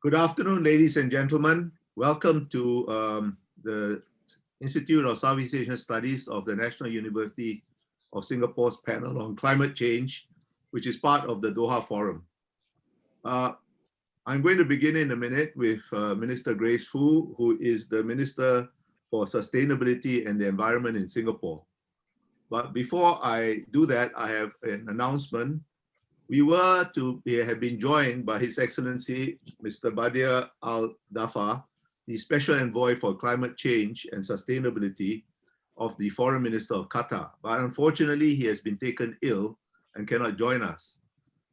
Good afternoon, ladies and gentlemen. Welcome to the Institute of Southeast Asian Studies of the National University of Singapore's panel on climate change, which is part of the Doha Forum. I'm going to begin in a minute with Minister Grace Fu, who is the Minister for Sustainability and the Environment in Singapore. But before I do that, I have an announcement. We have been joined by His Excellency, Mr. Badir Al-Dafa, the Special Envoy for Climate Change and Sustainability of the Foreign Minister of Qatar. But unfortunately, he has been taken ill and cannot join us.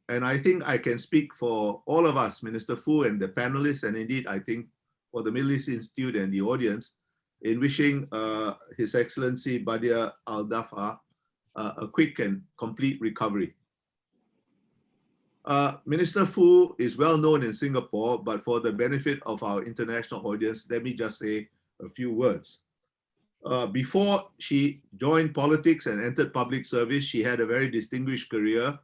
And I think I can speak for all of us, Minister Fu and the panelists, and indeed, I think for the Middle East Institute and the audience, in wishing His Excellency Badir Al-Dafa a quick and complete recovery. Minister Fu is well known in Singapore, but for the benefit of our international audience, let me just say a few words. Before she joined politics and entered public service, she had a very distinguished career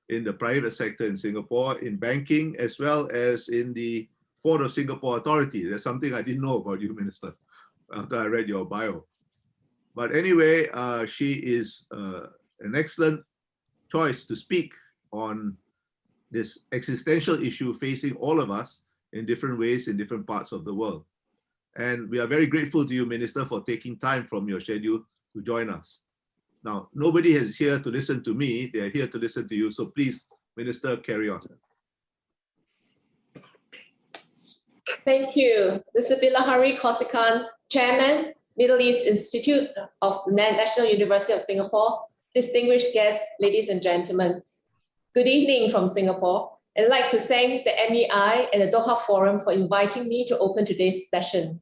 in the private sector in Singapore, in banking, as well as in the Port of Singapore Authority. There's something I didn't know about you, Minister, after I read your bio. But anyway, she is an excellent choice to speak on this existential issue facing all of us in different ways in different parts of the world. And we are very grateful to you, Minister, for taking time from your schedule to join us. Now, nobody is here to listen to me, they are here to listen to you. So please, Minister, carry on. Thank you. Mr. Bilahari Kausikan, Chairman, Middle East Institute of the National University of Singapore, distinguished guests, ladies and gentlemen. Good evening from Singapore. I'd like to thank the MEI and the Doha Forum for inviting me to open today's session.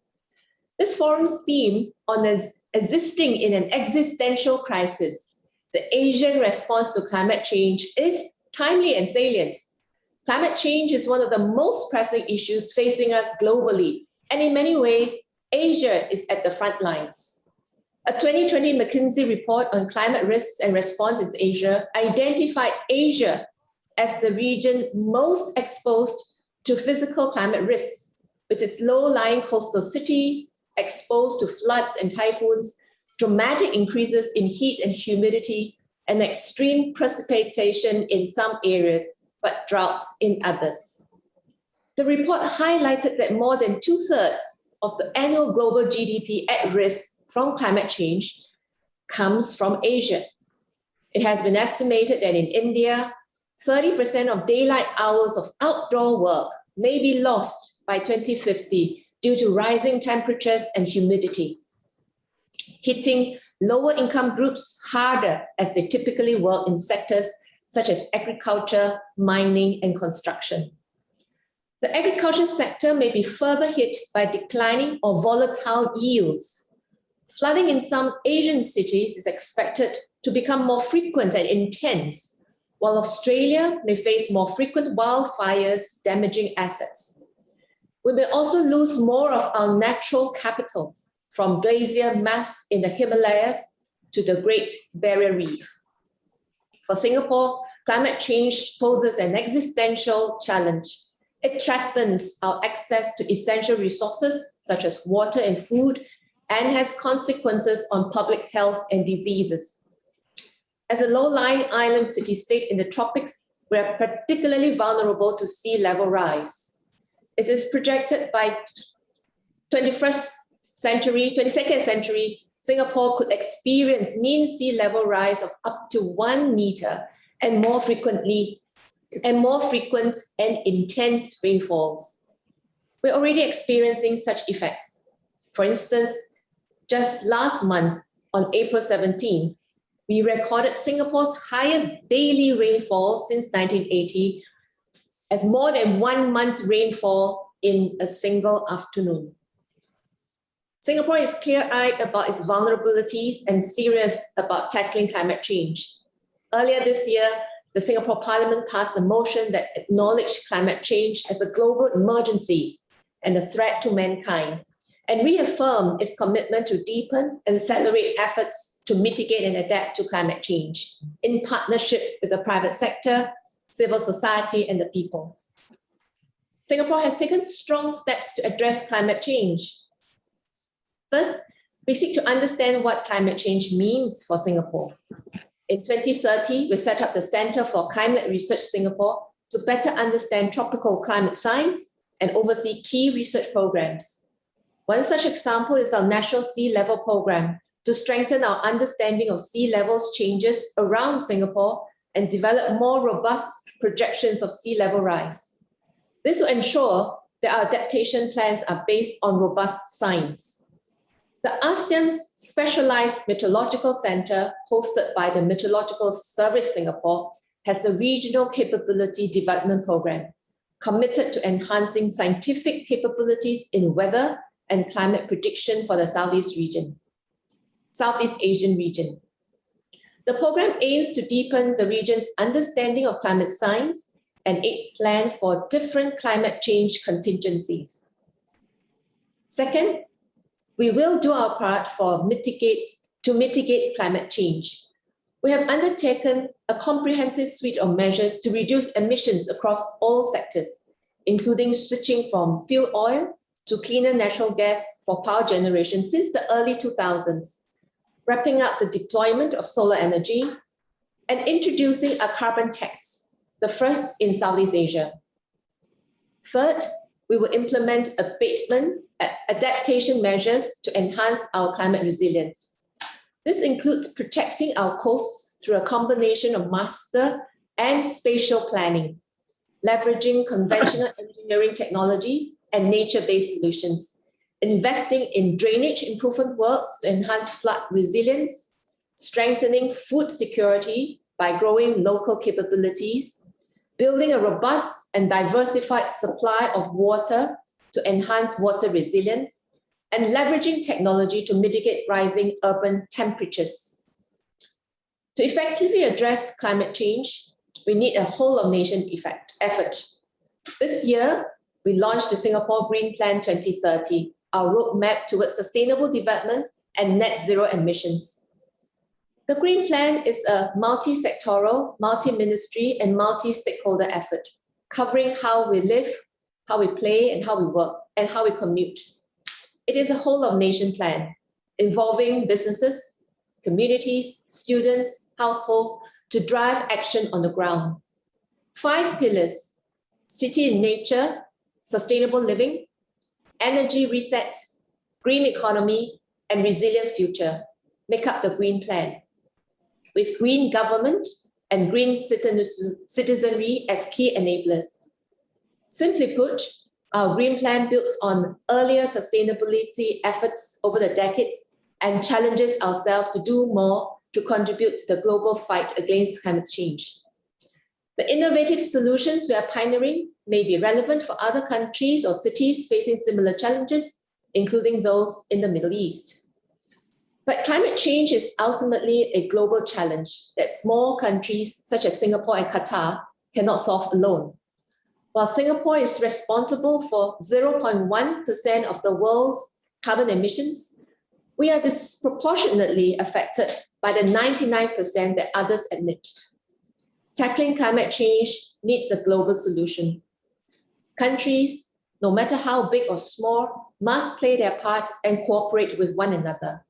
This forum's theme on existing in an existential crisis, the Asian response to climate change, is timely and salient. Climate change is one of the most pressing issues facing us globally, and in many ways, Asia is at the front lines. A 2020 McKinsey report on climate risks and response in Asia identified Asia as the region most exposed to physical climate risks, with its low-lying coastal city exposed to floods and typhoons, dramatic increases in heat and humidity, and extreme precipitation in some areas, but droughts in others. The report highlighted that more than 2/3 of the annual global GDP at risk from climate change comes from Asia. It has been estimated that in India, 30% of daylight hours of outdoor work may be lost by 2050 due to rising temperatures and humidity, hitting lower income groups harder as they typically work in sectors such as agriculture, mining, and construction. The agriculture sector may be further hit by declining or volatile yields. Flooding in some Asian cities is expected to become more frequent and intense, while Australia may face more frequent wildfires damaging assets. We may also lose more of our natural capital, from glacier mass in the Himalayas to the Great Barrier Reef. For Singapore, climate change poses an existential challenge. It threatens our access to essential resources such as water and food, and has consequences on public health and diseases. As a low-lying island city-state in the tropics, we are particularly vulnerable to sea level rise. It is projected by 22nd century, Singapore could experience mean sea level rise of up to 1 meter and more frequent and intense rainfalls. We're already experiencing such effects. For instance, just last month, on April 17th, we recorded Singapore's highest daily rainfall since 1980, as more than 1 month's rainfall in a single afternoon. Singapore is clear-eyed about its vulnerabilities and serious about tackling climate change. Earlier this year, the Singapore Parliament passed a motion that acknowledged climate change as a global emergency and a threat to mankind, and reaffirm its commitment to deepen and accelerate efforts to mitigate and adapt to climate change in partnership with the private sector, civil society, and the people. Singapore has taken strong steps to address climate change. First, we seek to understand what climate change means for Singapore. In 2030, we set up the Centre for Climate Research Singapore to better understand tropical climate science and oversee key research programs. One such example is our National Sea Level Program to strengthen our understanding of sea levels changes around Singapore and develop more robust projections of sea level rise. This will ensure that our adaptation plans are based on robust science. The ASEAN's Specialized Meteorological Center, hosted by the Meteorological Service Singapore, has a regional capability development program committed to enhancing scientific capabilities in weather and climate prediction for the Southeast Asian region. The program aims to deepen the region's understanding of climate science and its plan for different climate change contingencies. Second, we will do our part to mitigate climate change. We have undertaken a comprehensive suite of measures to reduce emissions across all sectors, including switching from fuel oil to cleaner natural gas for power generation since the early 2000s, wrapping up the deployment of solar energy, and introducing a carbon tax, the first in Southeast Asia. Third, we will implement abatement adaptation measures to enhance our climate resilience. This includes protecting our coasts through a combination of master and spatial planning, leveraging conventional engineering technologies and nature-based solutions, investing in drainage improvement works to enhance flood resilience, strengthening food security by growing local capabilities, building a robust and diversified supply of water to enhance water resilience, and leveraging technology to mitigate rising urban temperatures. To effectively address climate change, we need a whole-of-nation effort. This year, we launched the Singapore Green Plan 2030, our roadmap towards sustainable development and net zero emissions. The Green Plan is a multi-sectoral, multi-ministry, and multi-stakeholder effort, covering how we live, how we play, and how we work, and how we commute. It is a whole-of-nation plan involving businesses, communities, students, households to drive action on the ground. 5 pillars: city in nature, sustainable living, energy reset, green economy, and resilient future make up the Green Plan, with green government and green citizenry as key enablers. Simply put, our Green Plan builds on earlier sustainability efforts over the decades and challenges ourselves to do more to contribute to the global fight against climate change. The innovative solutions we are pioneering may be relevant for other countries or cities facing similar challenges, including those in the Middle East. But climate change is ultimately a global challenge that small countries such as Singapore and Qatar cannot solve alone. While Singapore is responsible for 0.1% of the world's carbon emissions, we are disproportionately affected by the 99% that others emit. Tackling climate change needs a global solution. Countries, no matter how big or small, must play their part and cooperate with one another.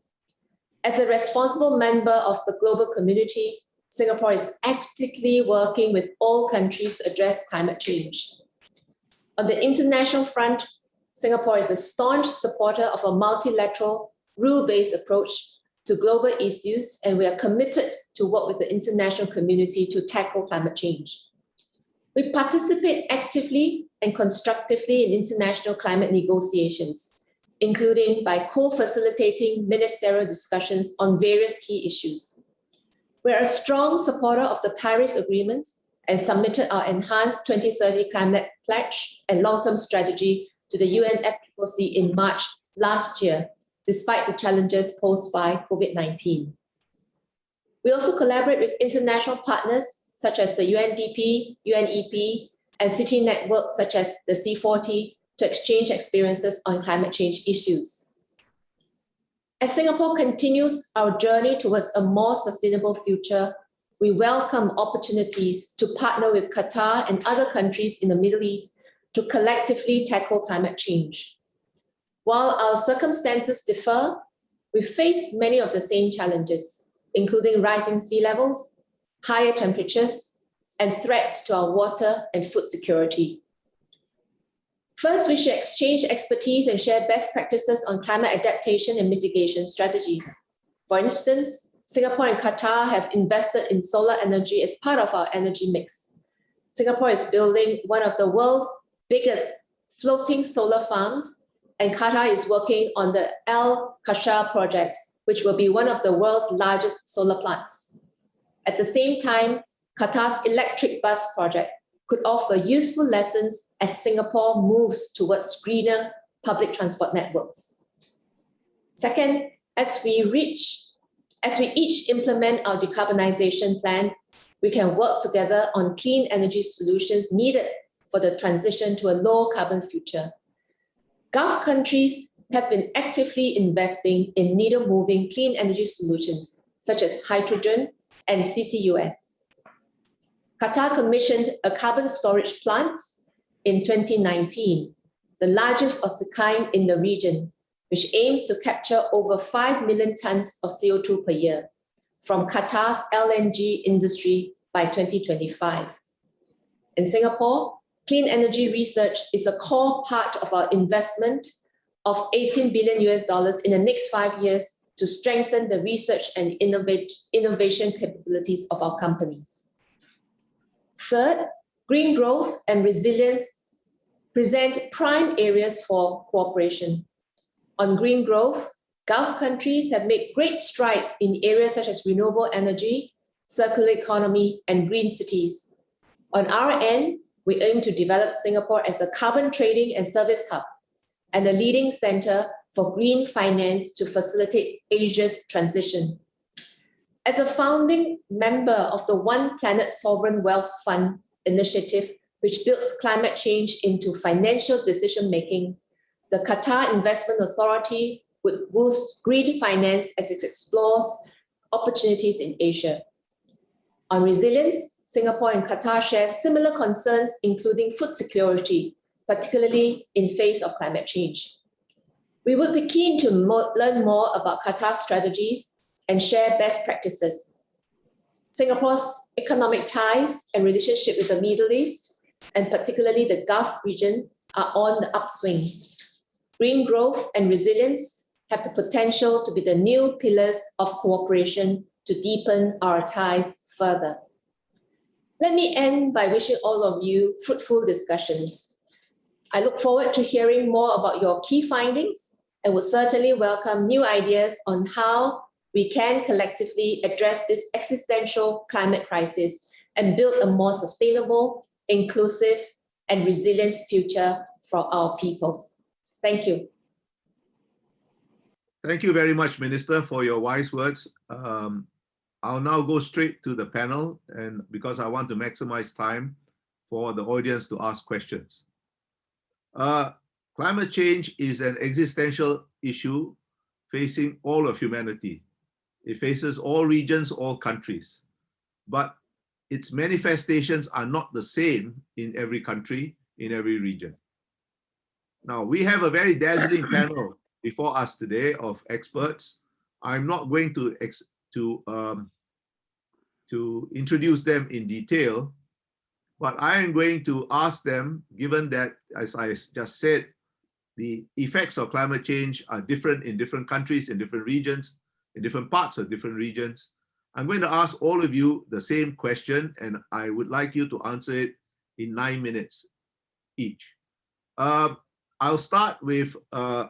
As a responsible member of the global community, Singapore is actively working with all countries to address climate change. On the international front, Singapore is a staunch supporter of a multilateral, rule-based approach to global issues, and we are committed to work with the international community to tackle climate change. We participate actively and constructively in international climate negotiations, including by co-facilitating ministerial discussions on various key issues. We are a strong supporter of the Paris Agreement and submitted our enhanced 2030 climate pledge and long-term strategy to the UNFCCC in March last year, despite the challenges posed by COVID-19. We also collaborate with international partners such as the UNDP, UNEP, and city networks such as the C40 to exchange experiences on climate change issues. As Singapore continues our journey towards a more sustainable future, we welcome opportunities to partner with Qatar and other countries in the Middle East to collectively tackle climate change. While our circumstances differ, we face many of the same challenges, including rising sea levels, higher temperatures, and threats to our water and food security. First, we should exchange expertise and share best practices on climate adaptation and mitigation strategies. For instance, Singapore and Qatar have invested in solar energy as part of our energy mix. Singapore is building one of the world's biggest floating solar farms, and Qatar is working on the Al-Dafa project, which will be one of the world's largest solar plants. At the same time, Qatar's electric bus project could offer useful lessons as Singapore moves towards greener public transport networks. Second, as we each implement our decarbonization plans, we can work together on clean energy solutions needed for the transition to a low carbon future. Gulf countries have been actively investing in needle-moving clean energy solutions, such as hydrogen and CCUS. Qatar commissioned a carbon storage plant in 2019, the largest of the kind in the region, which aims to capture over 5 million tons of CO2 per year from Qatar's LNG industry by 2025. In Singapore, clean energy research is a core part of our investment of $18 billion in the next 5 years to strengthen the research and innovation capabilities of our companies. Third, green growth and resilience present prime areas for cooperation. On green growth, Gulf countries have made great strides in areas such as renewable energy, circular economy, and green cities. On our end, we aim to develop Singapore as a carbon trading and service hub and a leading center for green finance to facilitate Asia's transition. As a founding member of the One Planet Sovereign Wealth Fund initiative, which builds climate change into financial decision-making, the Qatar Investment Authority would boost green finance as it explores opportunities in Asia. On resilience, Singapore and Qatar share similar concerns, including food security, particularly in face of climate change. We would be keen to learn more about Qatar's strategies and share best practices. Singapore's economic ties and relationship with the Middle East, and particularly the Gulf region, are on the upswing. Green growth and resilience have the potential to be the new pillars of cooperation to deepen our ties further. Let me end by wishing all of you fruitful discussions. I look forward to hearing more about your key findings and would certainly welcome new ideas on how we can collectively address this existential climate crisis and build a more sustainable, inclusive, and resilient future for our peoples. Thank you. Thank you very much, Minister, for your wise words. I'll now go straight to the panel, and because I want to maximize time for the audience to ask questions. Climate change is an existential issue facing all of humanity. It faces all regions, all countries, but its manifestations are not the same in every country, in every region. Now, we have a very dazzling panel before us today of experts. I'm not going to introduce them in detail, but I am going to ask them, given that, as I just said, the effects of climate change are different in different countries, in different regions, in different parts of different regions. I'm going to ask all of you the same question, and I would like you to answer it in 9 minutes each. I'll start with Rahmat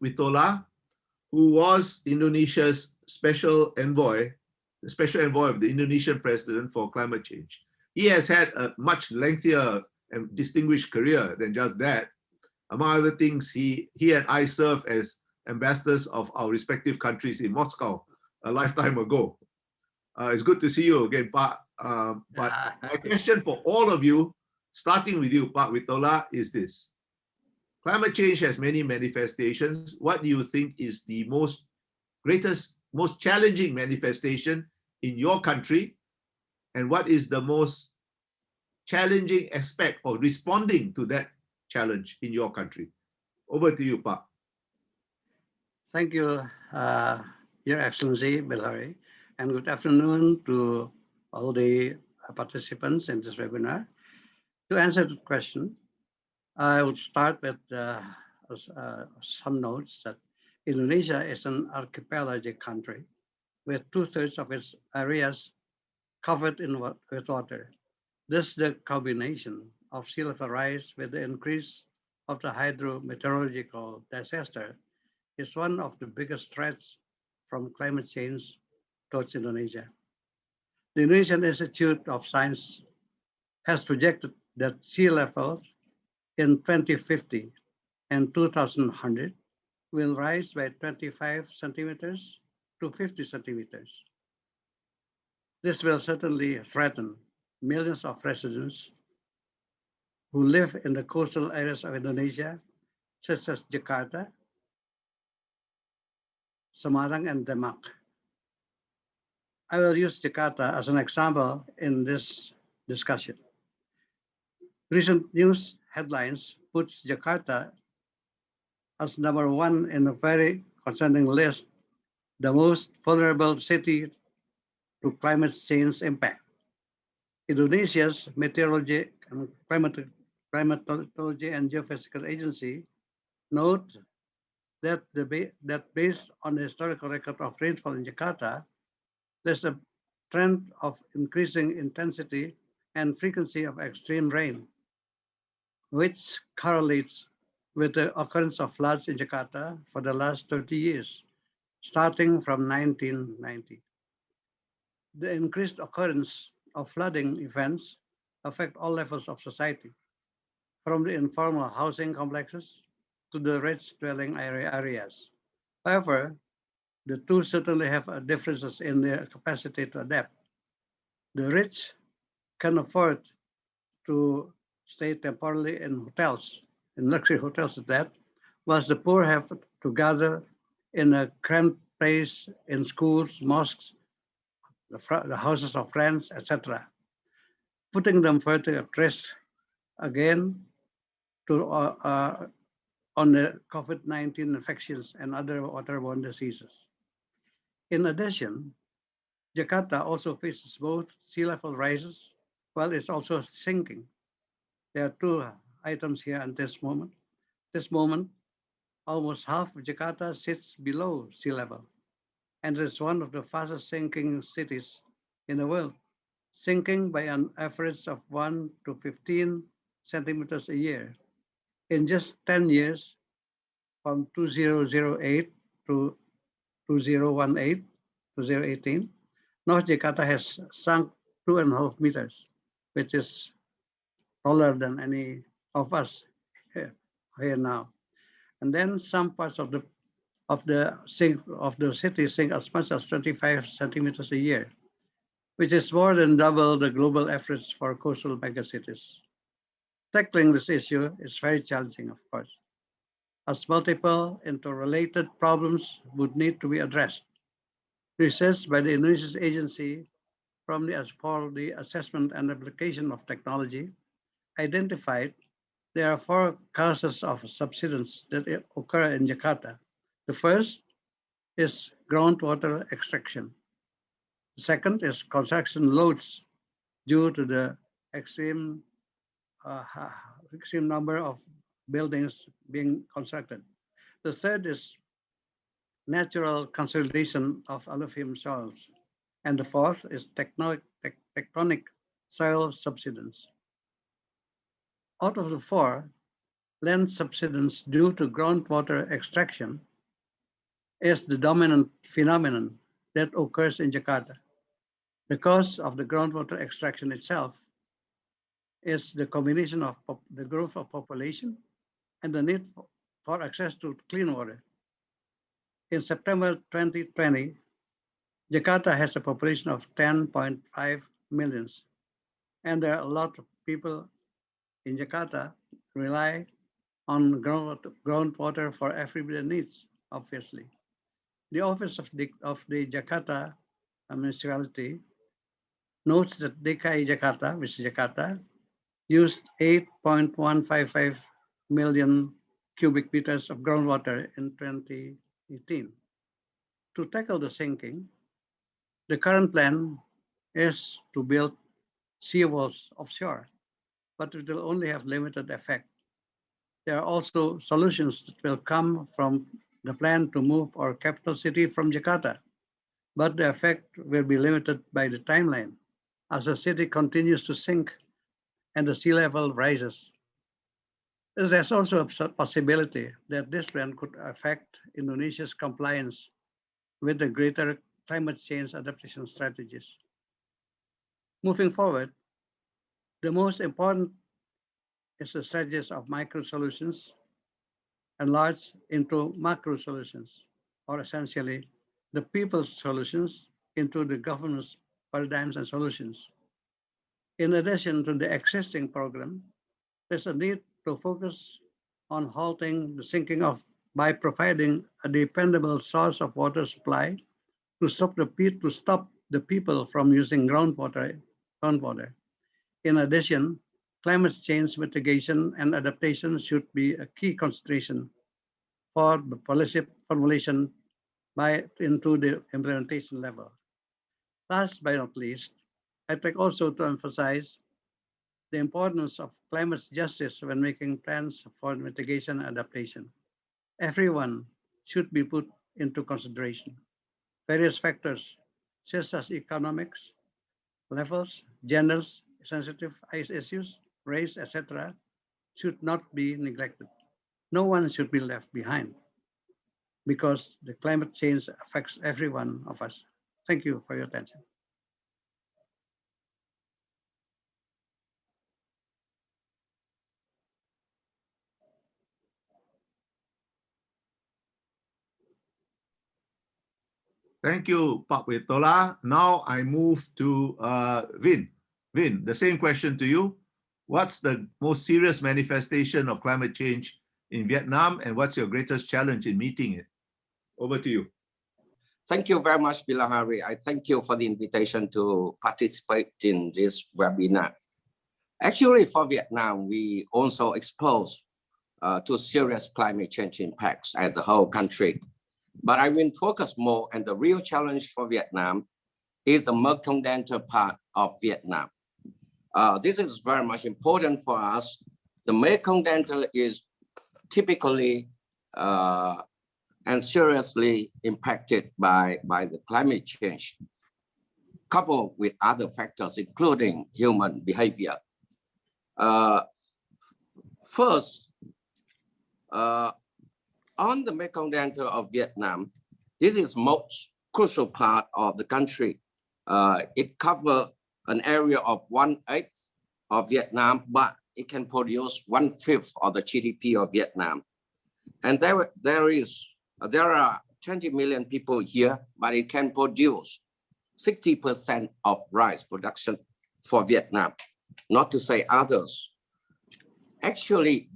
Witola, who was Indonesia's special envoy, the special envoy of the Indonesian president for climate change. He has had a much lengthier and distinguished career than just that. Among other things, he and I served as ambassadors of our respective countries in Moscow a lifetime ago. It's good to see you again, Pak. But my question for all of you, starting with you, Pak Witola, is this. Climate change has many manifestations. What do you think is the most challenging manifestation in your country? And what is the most challenging aspect of responding to that challenge in your country? Over to you, Pak. Thank you, Your Excellency Bilhari, and good afternoon to all the participants in this webinar. To answer the question, I would start with some notes that Indonesia is an archipelagic country with 2/3 of its areas covered with water. This the combination of sea level rise with the increase of the hydrometeorological disaster is one of the biggest threats from climate change towards Indonesia. The Indonesian Institute of Science has projected that sea levels in 2050 and 2100 will rise by 25 centimeters to 50 centimeters. This will certainly threaten millions of residents who live in the coastal areas of Indonesia, such as Jakarta, Semarang, and Demak. I will use Jakarta as an example in this discussion. Recent news headlines puts Jakarta as #1 in a very concerning list, the most vulnerable city to climate change impact. Indonesia's Meteorology and Climatology and Geophysical Agency note that based on the historical record of rainfall in Jakarta, there's a trend of increasing intensity and frequency of extreme rain, which correlates with the occurrence of floods in Jakarta for the last 30 years, starting from 1990. The increased occurrence of flooding events affect all levels of society, from the informal housing complexes to the rich dwelling areas. However, the two certainly have differences in their capacity to adapt. The rich can afford to stay temporarily in hotels, in luxury hotels at that, whilst the poor have to gather in a cramped place in schools, mosques, the houses of friends, etc., putting them further at risk again to on the COVID-19 infections and other waterborne diseases. In addition, Jakarta also faces both sea level rises while it's also sinking. There are two items here at this moment. This moment, almost half of Jakarta sits below sea level, and is one of the fastest sinking cities in the world, sinking by an average of 1 to 15 centimeters a year. In just 10 years, from 2008 to 2018, 2018, North Jakarta has sunk 2.5 meters, which is taller than any of us here now. And then some parts of the city sink as much as 25 centimeters a year, which is more than double the global average for coastal megacities. Tackling this issue is very challenging, of course, as multiple interrelated problems would need to be addressed. Research by the Indonesian agency for the assessment and application of technology identified there are 4 causes of subsidence that occur in Jakarta. The first is groundwater extraction. The second is construction loads due to the extreme number of buildings being constructed. The third is natural consolidation of alluvium soils. And the fourth is tectonic soil subsidence. Out of the 4, land subsidence due to groundwater extraction is the dominant phenomenon that occurs in Jakarta. The cause of the groundwater extraction itself is the combination of the growth of population and the need for access to clean water. In September 2020, Jakarta has a population of 10.5 million, and there are a lot of people in Jakarta rely on groundwater for everyday needs, obviously. The office of the Jakarta municipality notes that Nikkei Jakarta, which is Jakarta, used 8.155 million cubic meters of groundwater in 2018. To tackle the sinking, the current plan is to build seawalls offshore, but it will only have limited effect. There are also solutions that will come from the plan to move our capital city from Jakarta, but the effect will be limited by the timeline as the city continues to sink and the sea level rises. There's also a possibility that this trend could affect Indonesia's compliance with the greater climate change adaptation strategies. Moving forward, the most important is the strategies of micro solutions enlarged into macro solutions, or essentially the people's solutions into the government's paradigms and solutions. In addition to the existing program, there's a need to focus on halting the sinking by providing a dependable source of water supply to stop the people from using groundwater. In addition, climate change mitigation and adaptation should be a key consideration for the policy formulation into the implementation level. Last but not least, I'd like also to emphasize the importance of climate justice when making plans for mitigation and adaptation. Everyone should be put into consideration. Various factors, such as economics, levels, genders, sensitive issues, race, etc., should not be neglected. No one should be left behind because the climate change affects every one of us. Thank you for your attention. Thank you, Pak Wetola. Now I move to Vin. Vin, the same question to you. What's the most serious manifestation of climate change in Vietnam, and what's your greatest challenge in meeting it? Over to you. Thank you very much, Bilahari. I thank you for the invitation to participate in this webinar. Actually, for Vietnam, we also exposed to serious climate change impacts as a whole country. But I will focus more on the real challenge for Vietnam is the Mekong Delta part of Vietnam. This is very much important for us. The Mekong Delta is typically and seriously impacted by the climate change, coupled with other factors, including human behavior. First, on the Mekong Delta of Vietnam, this is most crucial part of the country. It covers an area of 1/8 of Vietnam, but it can produce 1/5 of the GDP of Vietnam. And there are 20 million people here, but it can produce 60% of rice production for Vietnam, not to say others. Actually,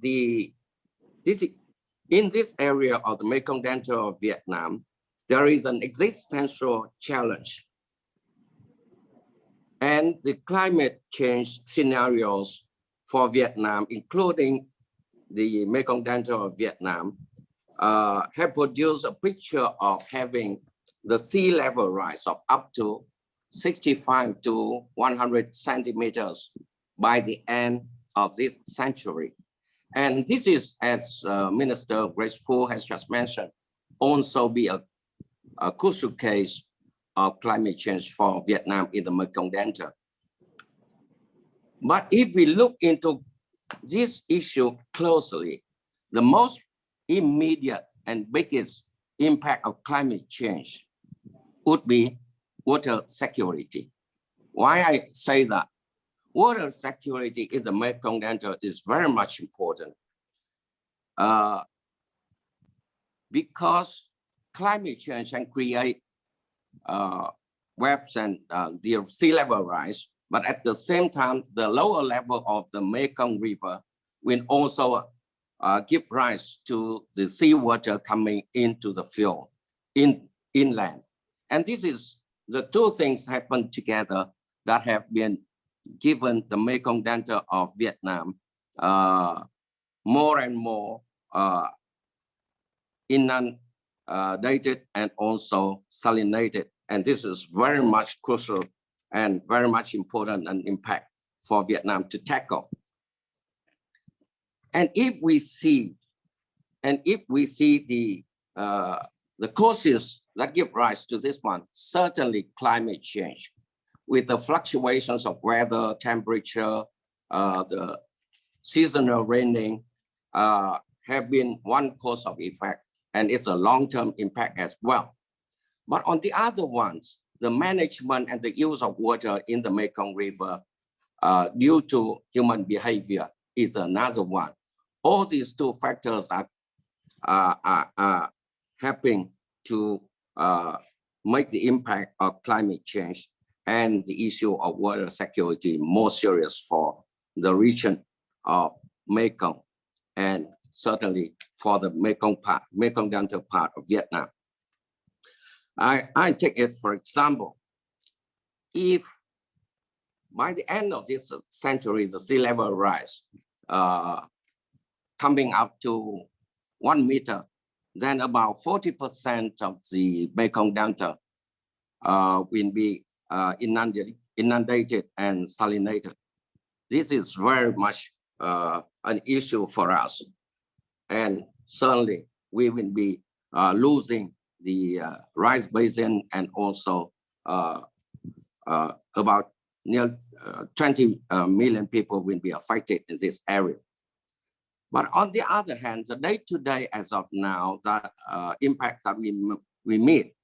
in this area of the Mekong Delta of Vietnam, there is an existential challenge. And the climate change scenarios for Vietnam, including the Mekong Delta of Vietnam, have produced a picture of having the sea level rise of up to 65 to 100 centimeters by the end of this century. And this is, as Minister Grace Fu has just mentioned, also be a crucial case of climate change for Vietnam in the Mekong Delta. But if we look into this issue closely, the most immediate and biggest impact of climate change would be water security. Why I say that? Water security in the Mekong Delta is very much important because climate change can create webs and the sea level rise, but at the same time, the lower level of the Mekong River will also give rise to the seawater coming into the field inland. And this is the two things happen together that have been given the Mekong Delta of Vietnam more and more inundated and also salinated. And this is very much crucial and very much important and impact for Vietnam to tackle. And if we see the causes that give rise to this one, certainly climate change, with the fluctuations of weather, temperature, the seasonal raining have been one cause of effect, and it's a long-term impact as well. But on the other ones, the management and the use of water in the Mekong River due to human behavior is another one. All these two factors are helping to make the impact of climate change and the issue of water security more serious for the region of Mekong, and certainly for the Mekong Delta part of Vietnam. I take it, for example, if by the end of this century, the sea level rise coming up to 1 meter, then about 40% of the Mekong Delta will be inundated and salinated. This is very much an issue for us. And certainly we will be losing the rice basin, and also about near 20 million people will be affected in this area. But on the other hand, the day-to-day as of now, the impact that we meet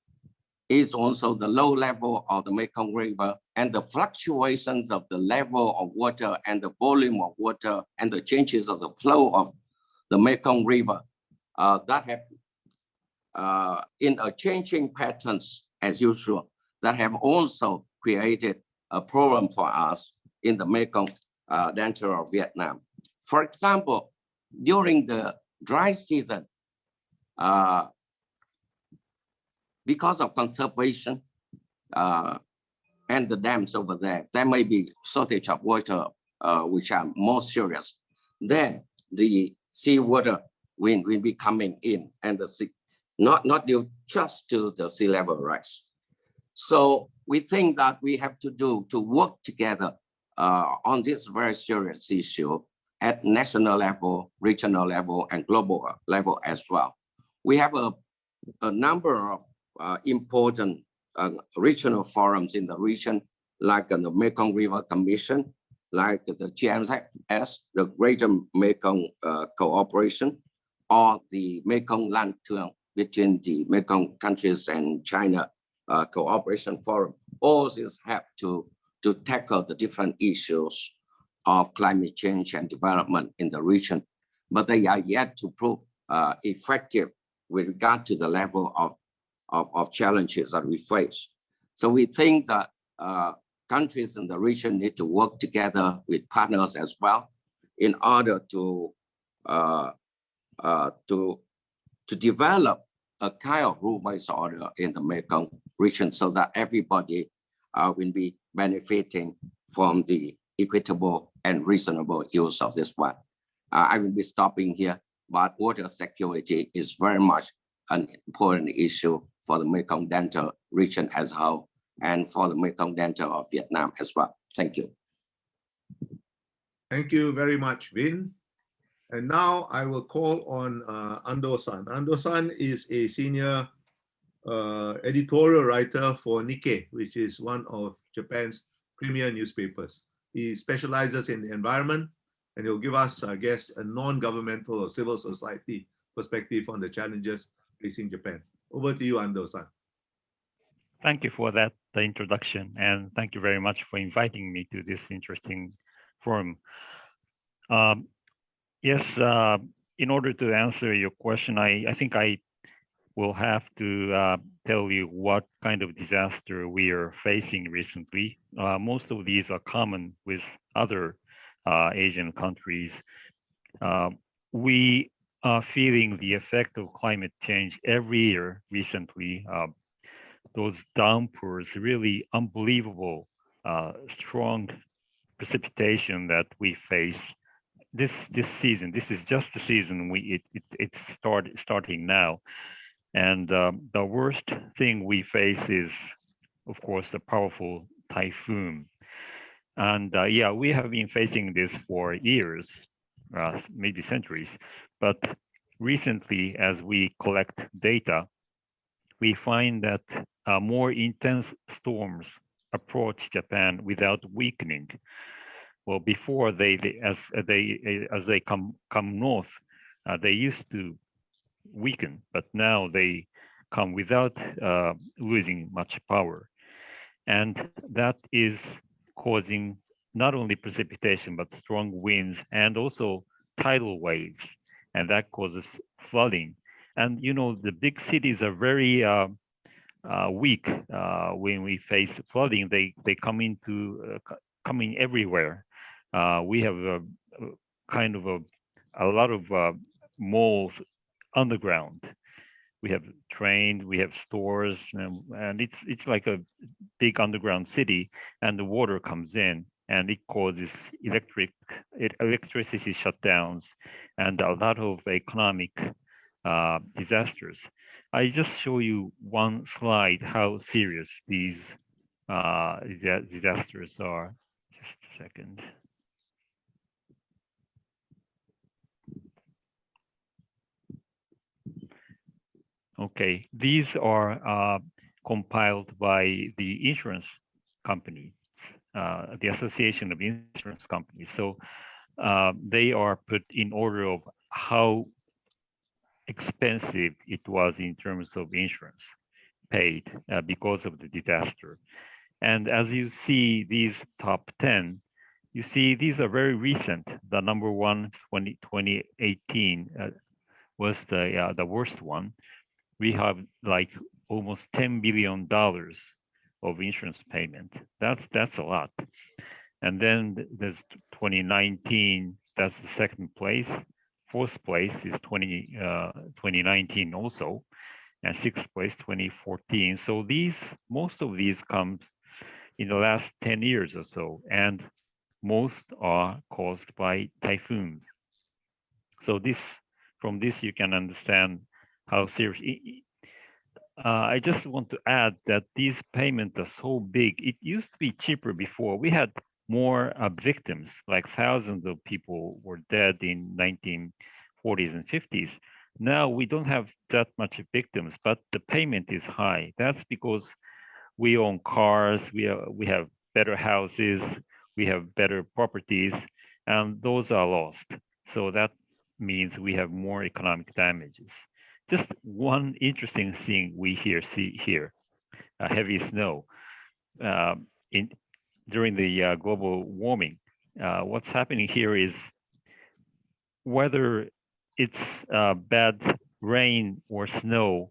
is also the low level of the Mekong River and the fluctuations of the level of water and the volume of water and the changes of the flow of the Mekong River that have in a changing patterns as usual, that have also created a problem for us in the Mekong Delta of Vietnam. For example, during the dry season, because of conservation and the dams over there, there may be shortage of water, which are more serious. Then the seawater will be coming in, and the sea, not due just to the sea level rise. So we think that we have to work together on this very serious issue at national level, regional level, and global level as well. We have a number of important regional forums in the region, like the Mekong River Commission, like the GMS, the Greater Mekong Cooperation, or the Mekong Land Tour between the Mekong countries and China Cooperation Forum. All these have to tackle the different issues of climate change and development in the region, but they are yet to prove effective with regard to the level of challenges that we face. So we think that countries in the region need to work together with partners as well in order to develop a kind of rule-based order in the Mekong region, so that everybody will be benefiting from the equitable and reasonable use of this one. I will be stopping here, but water security is very much an important issue for the Mekong Delta region as a whole, and for the Mekong Delta of Vietnam as well. Thank you. Thank you very much, Vin. And now I will call on Ando-san. Ando-san is a senior editorial writer for Nikkei, which is one of Japan's premier newspapers. He specializes in the environment, and he'll give us, I guess, a non-governmental or civil society perspective on the challenges facing Japan. Over to you, Ando-san. Thank you for that introduction, and thank you very much for inviting me to this interesting forum. Yes, in order to answer your question, I think I will have to tell you what kind of disaster we are facing recently. Most of these are common with other Asian countries. We are feeling the effect of climate change every year recently. Those downpours, really unbelievable, strong precipitation that we face this season. This is just the season it's starting now, and the worst thing we face is, of course, a powerful typhoon. And yeah, we have been facing this for years, maybe centuries. But recently, as we collect data, we find that more intense storms approach Japan without weakening. Well, before as they come north, they used to weaken, but now they come without losing much power. And that is causing not only precipitation, but strong winds and also tidal waves. And that causes flooding. And, you know, the big cities are very weak when we face flooding. They come coming everywhere. We have a kind of a lot of malls underground. We have trains, we have stores, and it's like a big underground city, and the water comes in, and it causes electricity shutdowns and a lot of economic disasters. I just show you one slide how serious these disasters are. Just a second. Okay, these are compiled by the insurance company, the Association of Insurance Companies. So they are put in order of how expensive it was in terms of insurance paid because of the disaster. And as you see these top 10, you see these are very recent. The number one, 2018 was the worst one. We have like almost $10 billion of insurance payment. That's a lot. And then there's 2019, that's the second place. Fourth place is 2019 also, and sixth place 2014. So most of these comes in the last 10 years or so, and most are caused by typhoons. So from this you can understand how serious. I just want to add that these payments are so big. It used to be cheaper before. We had more victims, like thousands of people were dead in 1940s and 50s. Now we don't have that much victims, but the payment is high. That's because we own cars, we have better houses, we have better properties, and those are lost. So that means we have more economic damages. Just one interesting thing we see here, heavy snow. During the global warming, what's happening here is whether it's bad rain or snow,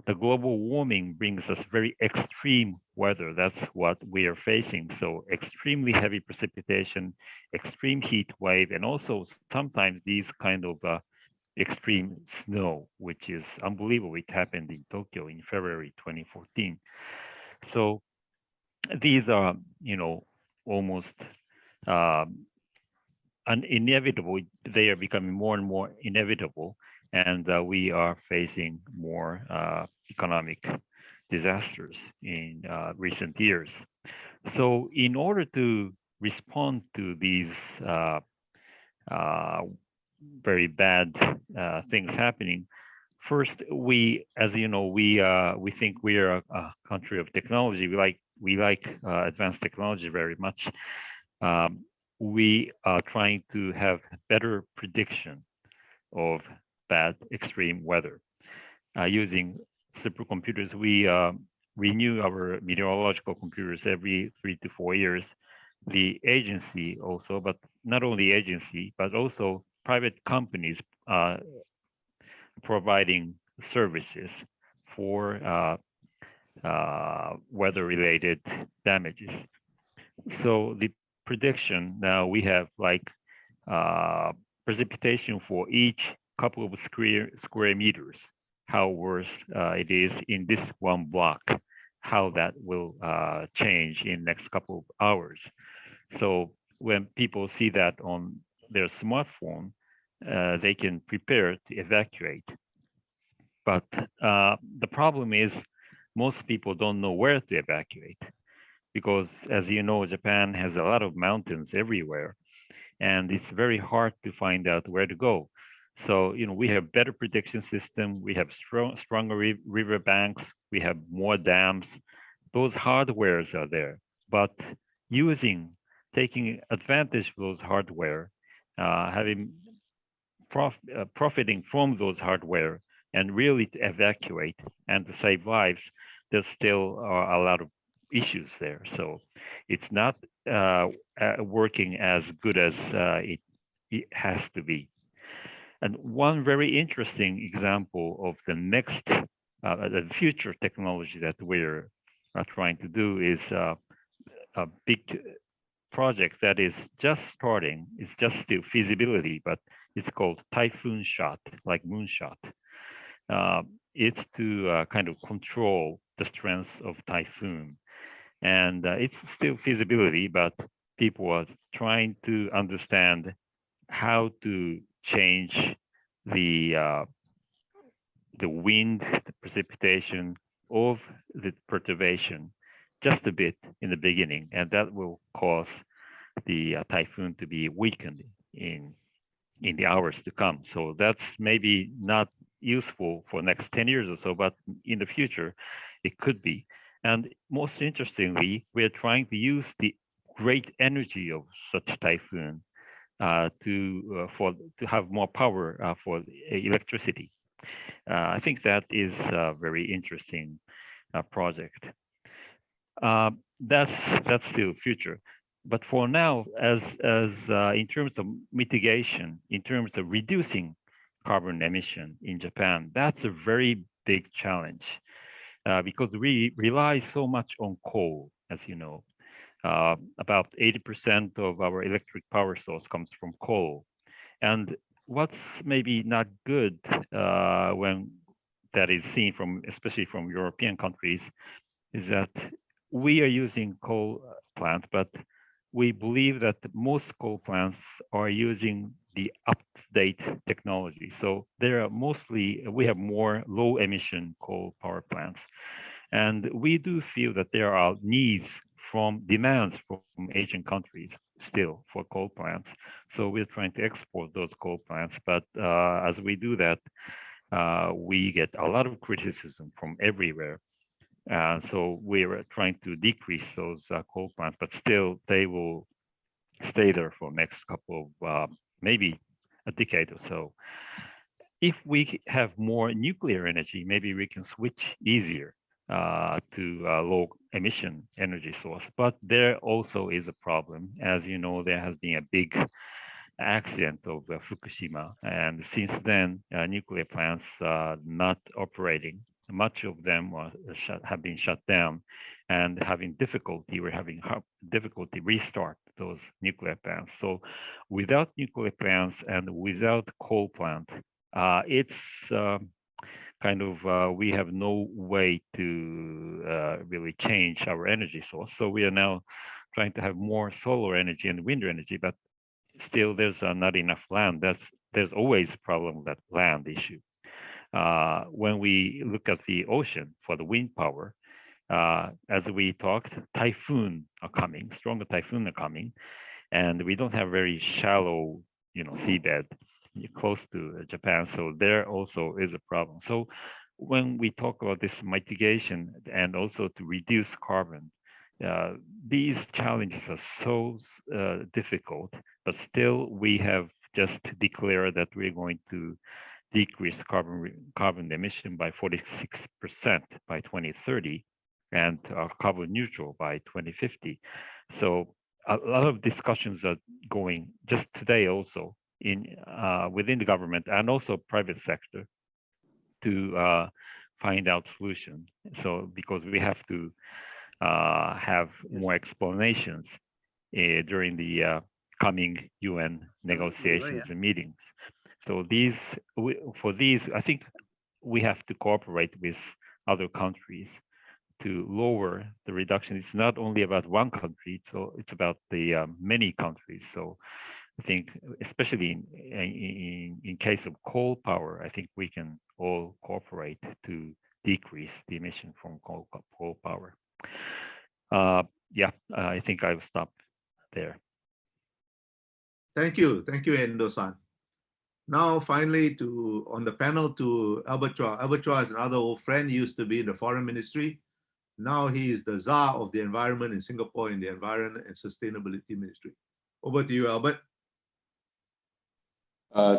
the global warming brings us very extreme weather. That's what we are facing. So extremely heavy precipitation, extreme heat wave, and also sometimes these kind of extreme snow, which is unbelievable. It happened in Tokyo in February 2014. So these are, you know, almost inevitable. They are becoming more and more inevitable, and we are facing more economic disasters in recent years. So in order to respond to these very bad things happening, first, as you know, we think we are a country of technology. We like advanced technology very much. We are trying to have better prediction of bad extreme weather using supercomputers. We renew our meteorological computers every 3 to 4 years. The agency also, but not only agency, but also private companies providing services for weather-related damages. So the prediction now, we have like precipitation for each couple of square meters, how worse it is in this one block, how that will change in next couple of hours. So when people see that on their smartphone, they can prepare to evacuate. But the problem is most people don't know where to evacuate because, as you know, Japan has a lot of mountains everywhere, and it's very hard to find out where to go. So, we have better prediction system, we have stronger river banks, we have more dams. Those hardwares are there, but taking advantage of those hardware, profiting from those hardware and really to evacuate and to save lives, there's still a lot of issues there. So it's not working as good as it has to be. And one very interesting example of the future technology that we're trying to do is a big project that is just starting. It's just still feasibility, but it's called typhoon shot, like moonshot. It's to kind of control the strength of typhoon. And it's still feasibility, but people are trying to understand how to change the wind, the precipitation of the perturbation just a bit in the beginning, and that will cause the typhoon to be weakened in the hours to come. So that's maybe not useful for next 10 years or so, but in the future, it could be. And most interestingly, we're trying to use the great energy of such typhoon to have more power for electricity. I think that is a very interesting project. That's still future. But for now, as in terms of mitigation, in terms of reducing carbon emission in Japan, that's a very big challenge because we rely so much on coal, as you know. About 80% of our electric power source comes from coal. And what's maybe not good when that is seen from, especially from European countries, is that we are using coal plants, but we believe that most coal plants are using the up-to-date technology. So we have more low emission coal power plants. And we do feel that there are demands from Asian countries still for coal plants. So we're trying to export those coal plants. But as we do that, we get a lot of criticism from everywhere. So we're trying to decrease those coal plants, but still they will stay there for next couple of, maybe a decade or so. If we have more nuclear energy, maybe we can switch easier to low emission energy source. But there also is a problem. As you know, there has been a big accident of Fukushima. And since then, nuclear plants are not operating. Much of them have been shut down and we're having difficulty restart those nuclear plants. So without nuclear plants and without coal plant, it's kind of, we have no way to really change our energy source. So we are now trying to have more solar energy and wind energy, but still there's not enough land. There's always a problem with that land issue. When we look at the ocean for the wind power, as we talked, stronger typhoon are coming, and we don't have very shallow, seabed close to Japan. So there also is a problem. So when we talk about this mitigation and also to reduce carbon, these challenges are so difficult, but still we have just declared that we're going to decrease carbon emission by 46% by 2030 and carbon neutral by 2050. So a lot of discussions are going just today also within the government and also private sector to find out solutions. So because we have to have more explanations during the coming UN negotiations and meetings. So for these, I think we have to cooperate with other countries to lower the reduction. It's not only about one country, so it's about the many countries. So I think, especially in case of coal power, I think we can all cooperate to decrease the emission from coal power. Yeah, I think I will stop there. Thank you, Endo-san. Now, finally, on the panel to Albert Chua. Albert Chua is another old friend. He used to be in the Foreign Ministry. Now he is the Czar of the Environment in Singapore in the Environment and Sustainability Ministry. Over to you, Albert.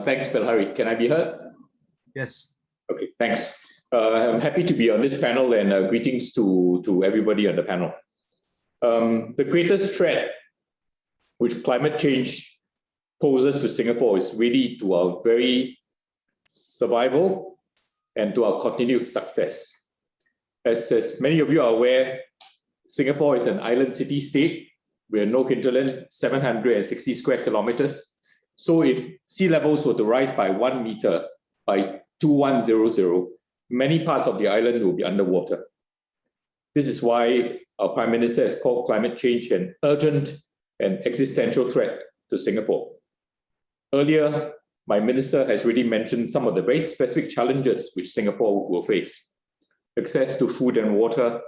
Thanks, Bilahari. Can I be heard? Yes. Okay, thanks. I'm happy to be on this panel, and greetings to everybody on the panel. The greatest threat which climate change poses to Singapore is really to our very survival and to our continued success. As many of you are aware, Singapore is an island city-state. We are no hinterland, 760 square kilometers. So if sea levels were to rise by 1 meter by 2100, many parts of the island will be underwater. This is why our Prime Minister has called climate change an urgent and existential threat to Singapore. Earlier, my minister has already mentioned some of the very specific challenges which Singapore will face. Access to food and water,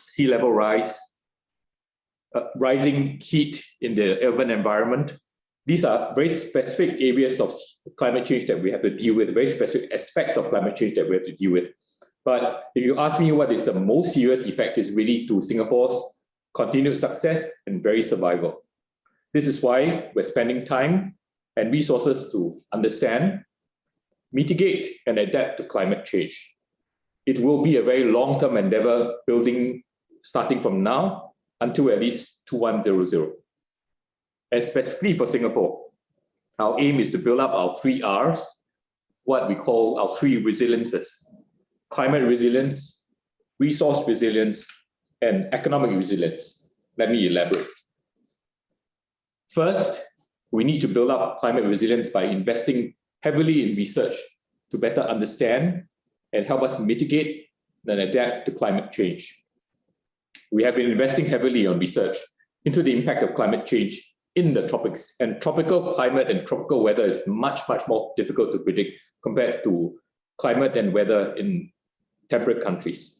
sea level rise, rising heat in the urban environment. These are very specific areas of climate change that we have to deal with, very specific aspects of climate change that we have to deal with. But if you ask me what is the most serious effect, is really to Singapore's continued success and very survival. This is why we're spending time and resources to understand, mitigate, and adapt to climate change. It will be a very long-term endeavor, building starting from now until at least 2100. And specifically for Singapore, our aim is to build up our 3 Rs, what we call our 3 resiliences: climate resilience, resource resilience, and economic resilience. Let me elaborate. First, we need to build up climate resilience by investing heavily in research to better understand and help us mitigate and adapt to climate change. We have been investing heavily on research into the impact of climate change in the tropics, and tropical climate and tropical weather is much more difficult to predict compared to climate and weather in temperate countries.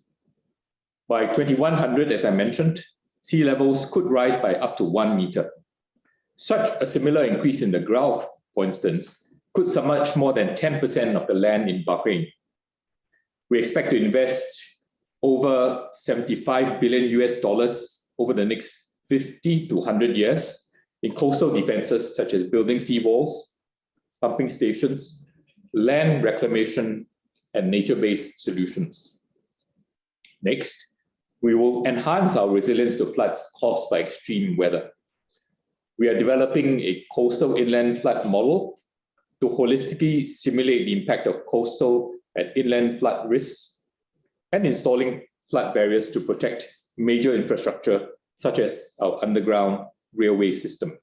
By 2100, as I mentioned, sea levels could rise by up to 1 meter. Such a similar increase in the Gulf, for instance, could submerge more than 10% of the land in Bahrain. We expect to invest over $75 billion over the next 50 to 100 years in coastal defenses such as building seawalls, pumping stations, land reclamation, and nature-based solutions. Next, we will enhance our resilience to floods caused by extreme weather. We are developing a coastal inland flood model to holistically simulate the impact of coastal and inland flood risks, and installing flood barriers to protect major infrastructure such as our underground railway system.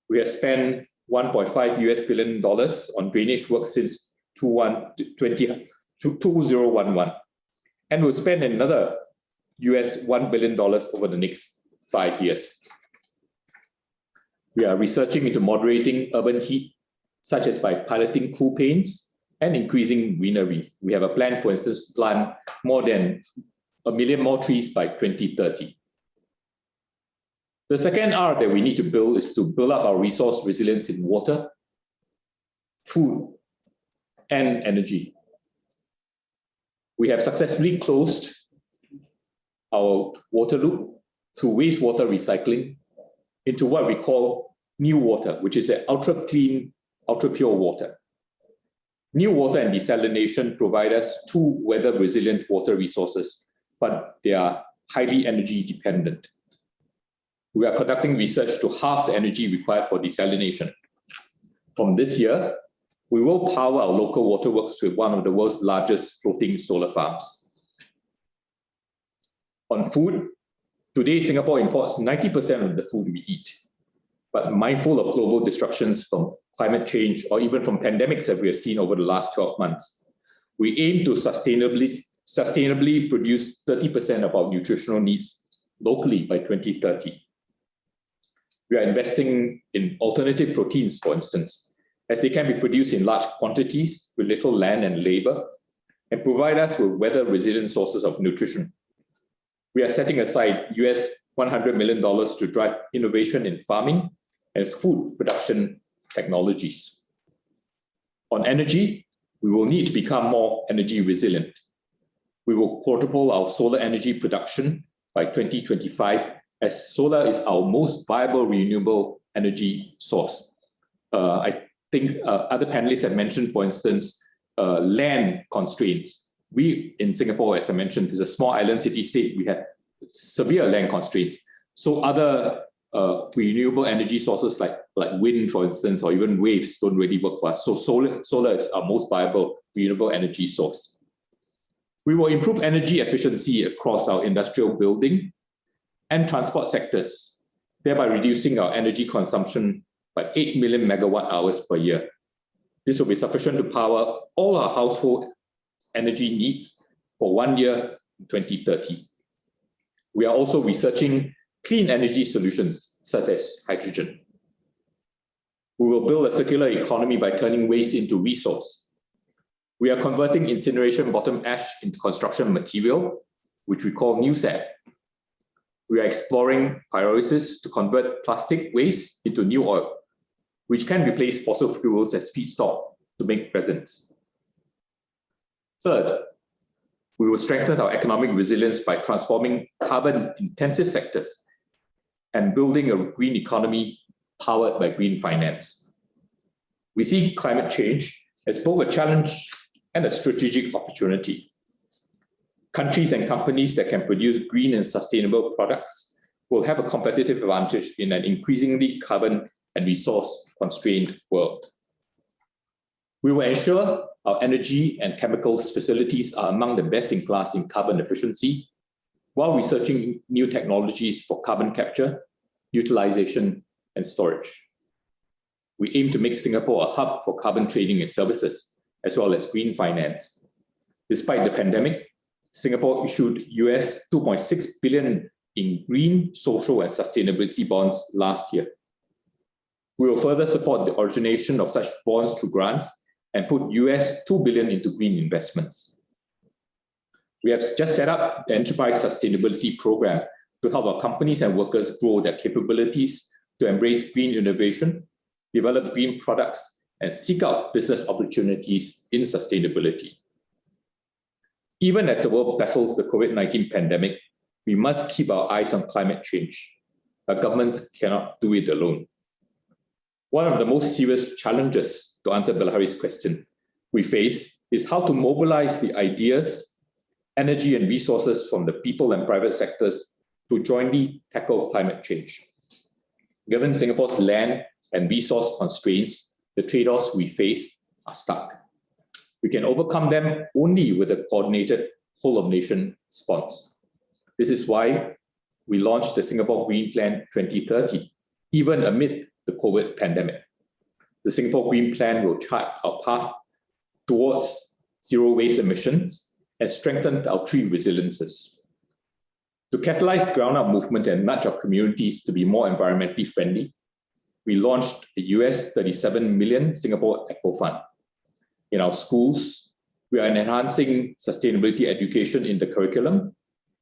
We have spent $1.5 billion on drainage work since 2011, and we'll spend another $1 billion over the next 5 years. We are researching into moderating urban heat, such as by piloting cool paints and increasing greenery. We have a plan, for instance, to plant more than 1 million more trees by 2030. The second R that we need to build is to build up our resource resilience in water, food, and energy. We have successfully closed our water loop through wastewater recycling into what we call new water, which is an ultra-clean, ultra-pure water. New water and desalination provide us 2 weather-resilient water resources, but they are highly energy dependent. We are conducting research to halve the energy required for desalination. From this year, we will power our local waterworks with one of the world's largest floating solar farms. On food, today Singapore imports 90% of the food we eat. But mindful of global disruptions from climate change or even from pandemics that we have seen over the last 12 months, we aim to sustainably sustainably produce 30% of our nutritional needs locally by 2030. We are investing in alternative proteins, for instance, as they can be produced in large quantities with little land and labor and provide us with weather-resilient sources of nutrition. We are setting aside $100 million to drive innovation in farming and food production technologies. On energy, we will need to become more energy resilient. We will quadruple our solar energy production by 2025, as solar is our most viable renewable energy source. I think other panelists have mentioned, for instance, land constraints. We in Singapore, as I mentioned, is a small island city-state. We have severe land constraints. So other renewable energy sources like wind, for instance, or even waves don't really work for us. So solar is our most viable renewable energy source. We will improve energy efficiency across our industrial building and transport sectors, thereby reducing our energy consumption by 8 million megawatt hours per year. This will be sufficient to power all our household energy needs for 1 year in 2030. We are also researching clean energy solutions such as hydrogen. We will build a circular economy by turning waste into resource. We are converting incineration bottom ash into construction material, which we call NewSap. We are exploring pyrolysis to convert plastic waste into new oil, which can replace fossil fuels as feedstock to make resins. Third, we will strengthen our economic resilience by transforming carbon-intensive sectors and building a green economy powered by green finance. We see climate change as both a challenge and a strategic opportunity. Countries and companies that can produce green and sustainable products will have a competitive advantage in an increasingly carbon and resource-constrained world. We will ensure our energy and chemicals facilities are among the best in class in carbon efficiency, while researching new technologies for carbon capture, utilization, and storage. We aim to make Singapore a hub for carbon trading and services, as well as green finance. Despite the pandemic, Singapore issued $2.6 billion in green, social, and sustainability bonds last year. We will further support the origination of such bonds through grants and put $2 billion into green investments. We have just set up the Enterprise Sustainability Program to help our companies and workers grow their capabilities to embrace green innovation, develop green products, and seek out business opportunities in sustainability. Even as the world battles the COVID-19 pandemic, we must keep our eyes on climate change. Our governments cannot do it alone. One of the most serious challenges, to answer Bilahari's question, we face is how to mobilize the ideas, energy, and resources from the people and private sectors to jointly tackle climate change. Given Singapore's land and resource constraints, the trade-offs we face are stark. We can overcome them only with a coordinated whole-of-nation response. This is why we launched the Singapore Green Plan 2030, even amid the COVID pandemic. The Singapore Green Plan will chart our path towards zero waste emissions and strengthen our three resiliences. To catalyze ground-up movement and nudge our communities to be more environmentally friendly, we launched a $37 million Singapore Eco Fund. In our schools, we are enhancing sustainability education in the curriculum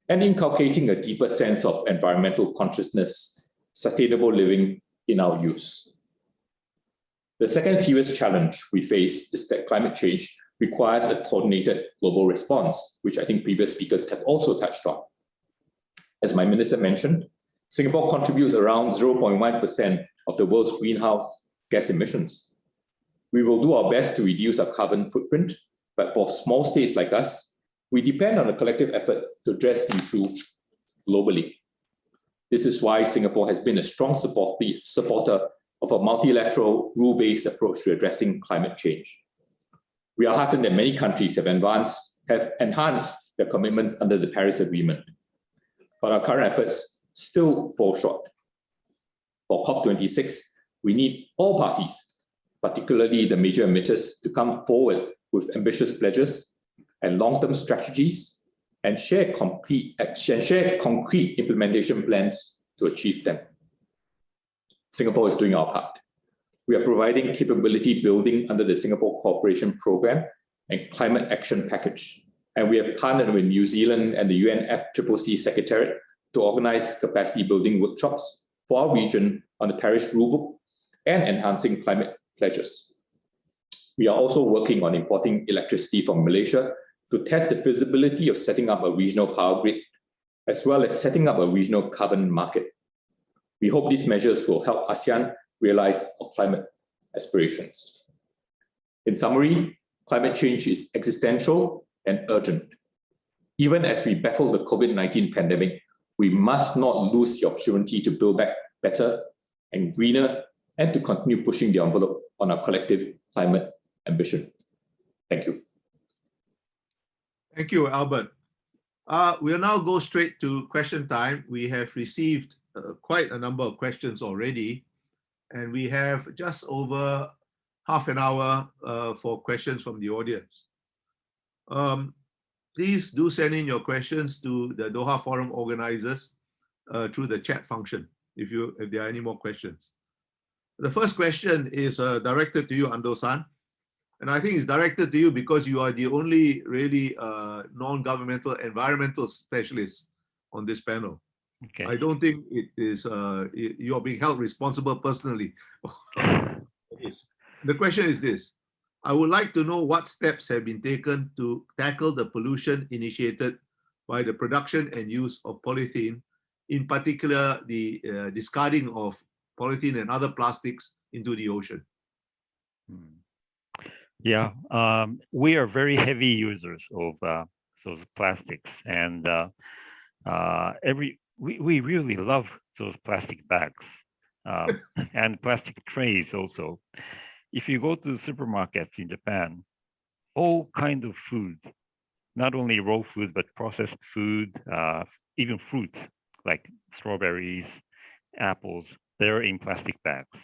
and inculcating a deeper sense of environmental consciousness, sustainable living in our youth. The second serious challenge we face is that climate change requires a coordinated global response, which I think previous speakers have also touched on. As my minister mentioned, Singapore contributes around 0.1% of the world's greenhouse gas emissions. We will do our best to reduce our carbon footprint, but for small states like us, we depend on a collective effort to address the issue globally. This is why Singapore has been a strong supporter of a multilateral, rule-based approach to addressing climate change. We are heartened that many countries have enhanced their commitments under the Paris Agreement, but our current efforts still fall short. For COP26, we need all parties, particularly the major emitters, to come forward with ambitious pledges and long-term strategies and share concrete implementation plans to achieve them. Singapore is doing our part. We are providing capability building under the Singapore Cooperation Program and Climate Action Package. And we have partnered with New Zealand and the UNFCCC Secretariat to organize capacity building workshops for our region on the Paris Rulebook and enhancing climate pledges. We are also working on importing electricity from Malaysia to test the feasibility of setting up a regional power grid, as well as setting up a regional carbon market. We hope these measures will help ASEAN realize our climate aspirations. In summary, climate change is existential and urgent. Even as we battle the COVID-19 pandemic, we must not lose the opportunity to build back better and greener and to continue pushing the envelope on our collective climate ambition. Thank you. Thank you, Albert. We'll now go straight to question time. We have received quite a number of questions already, and we have just over half an hour for questions from the audience. Please do send in your questions to the Doha Forum organizers through the chat function if there are any more questions. The first question is directed to you, Ando-san, and I think it's directed to you because you are the only really non-governmental environmental specialist on this panel. Okay. I don't think it is you are being held responsible personally. The question is this: I would like to know what steps have been taken to tackle the pollution initiated by the production and use of polythene, in particular the discarding of polythene and other plastics into the ocean. Yeah, we are very heavy users of those plastics, and we really love those plastic bags and plastic trays also. If you go to supermarkets in Japan, all kinds of food, not only raw food, but processed food, even fruits like strawberries, apples, they're in plastic bags.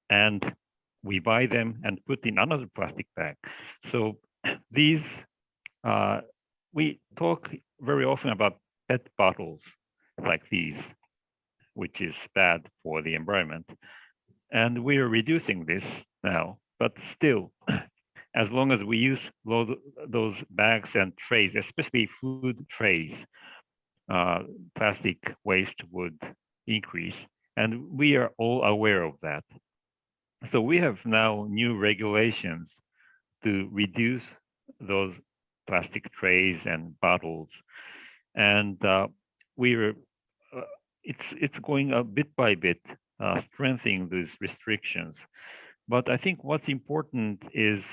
And we buy them and put in another plastic bag. So these, we talk very often about PET bottles like these, which is bad for the environment. And we are reducing this now, but still, as long as we use those bags and trays, especially food trays, plastic waste would increase. And we are all aware of that. So we have now new regulations to reduce those plastic trays and bottles. And it's going bit by bit, strengthening these restrictions. But I think what's important is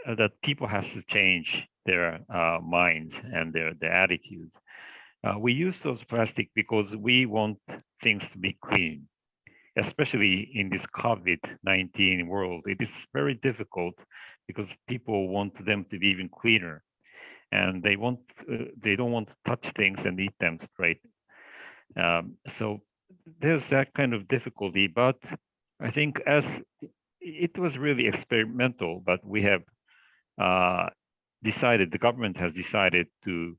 that people have to change their minds and their attitude. We use those plastic because we want things to be clean, especially in this COVID-19 world. It is very difficult because people want them to be even cleaner, and they don't want to touch things and eat them straight. So there's that kind of difficulty, but I think as it was really experimental, but we have decided, the government has decided to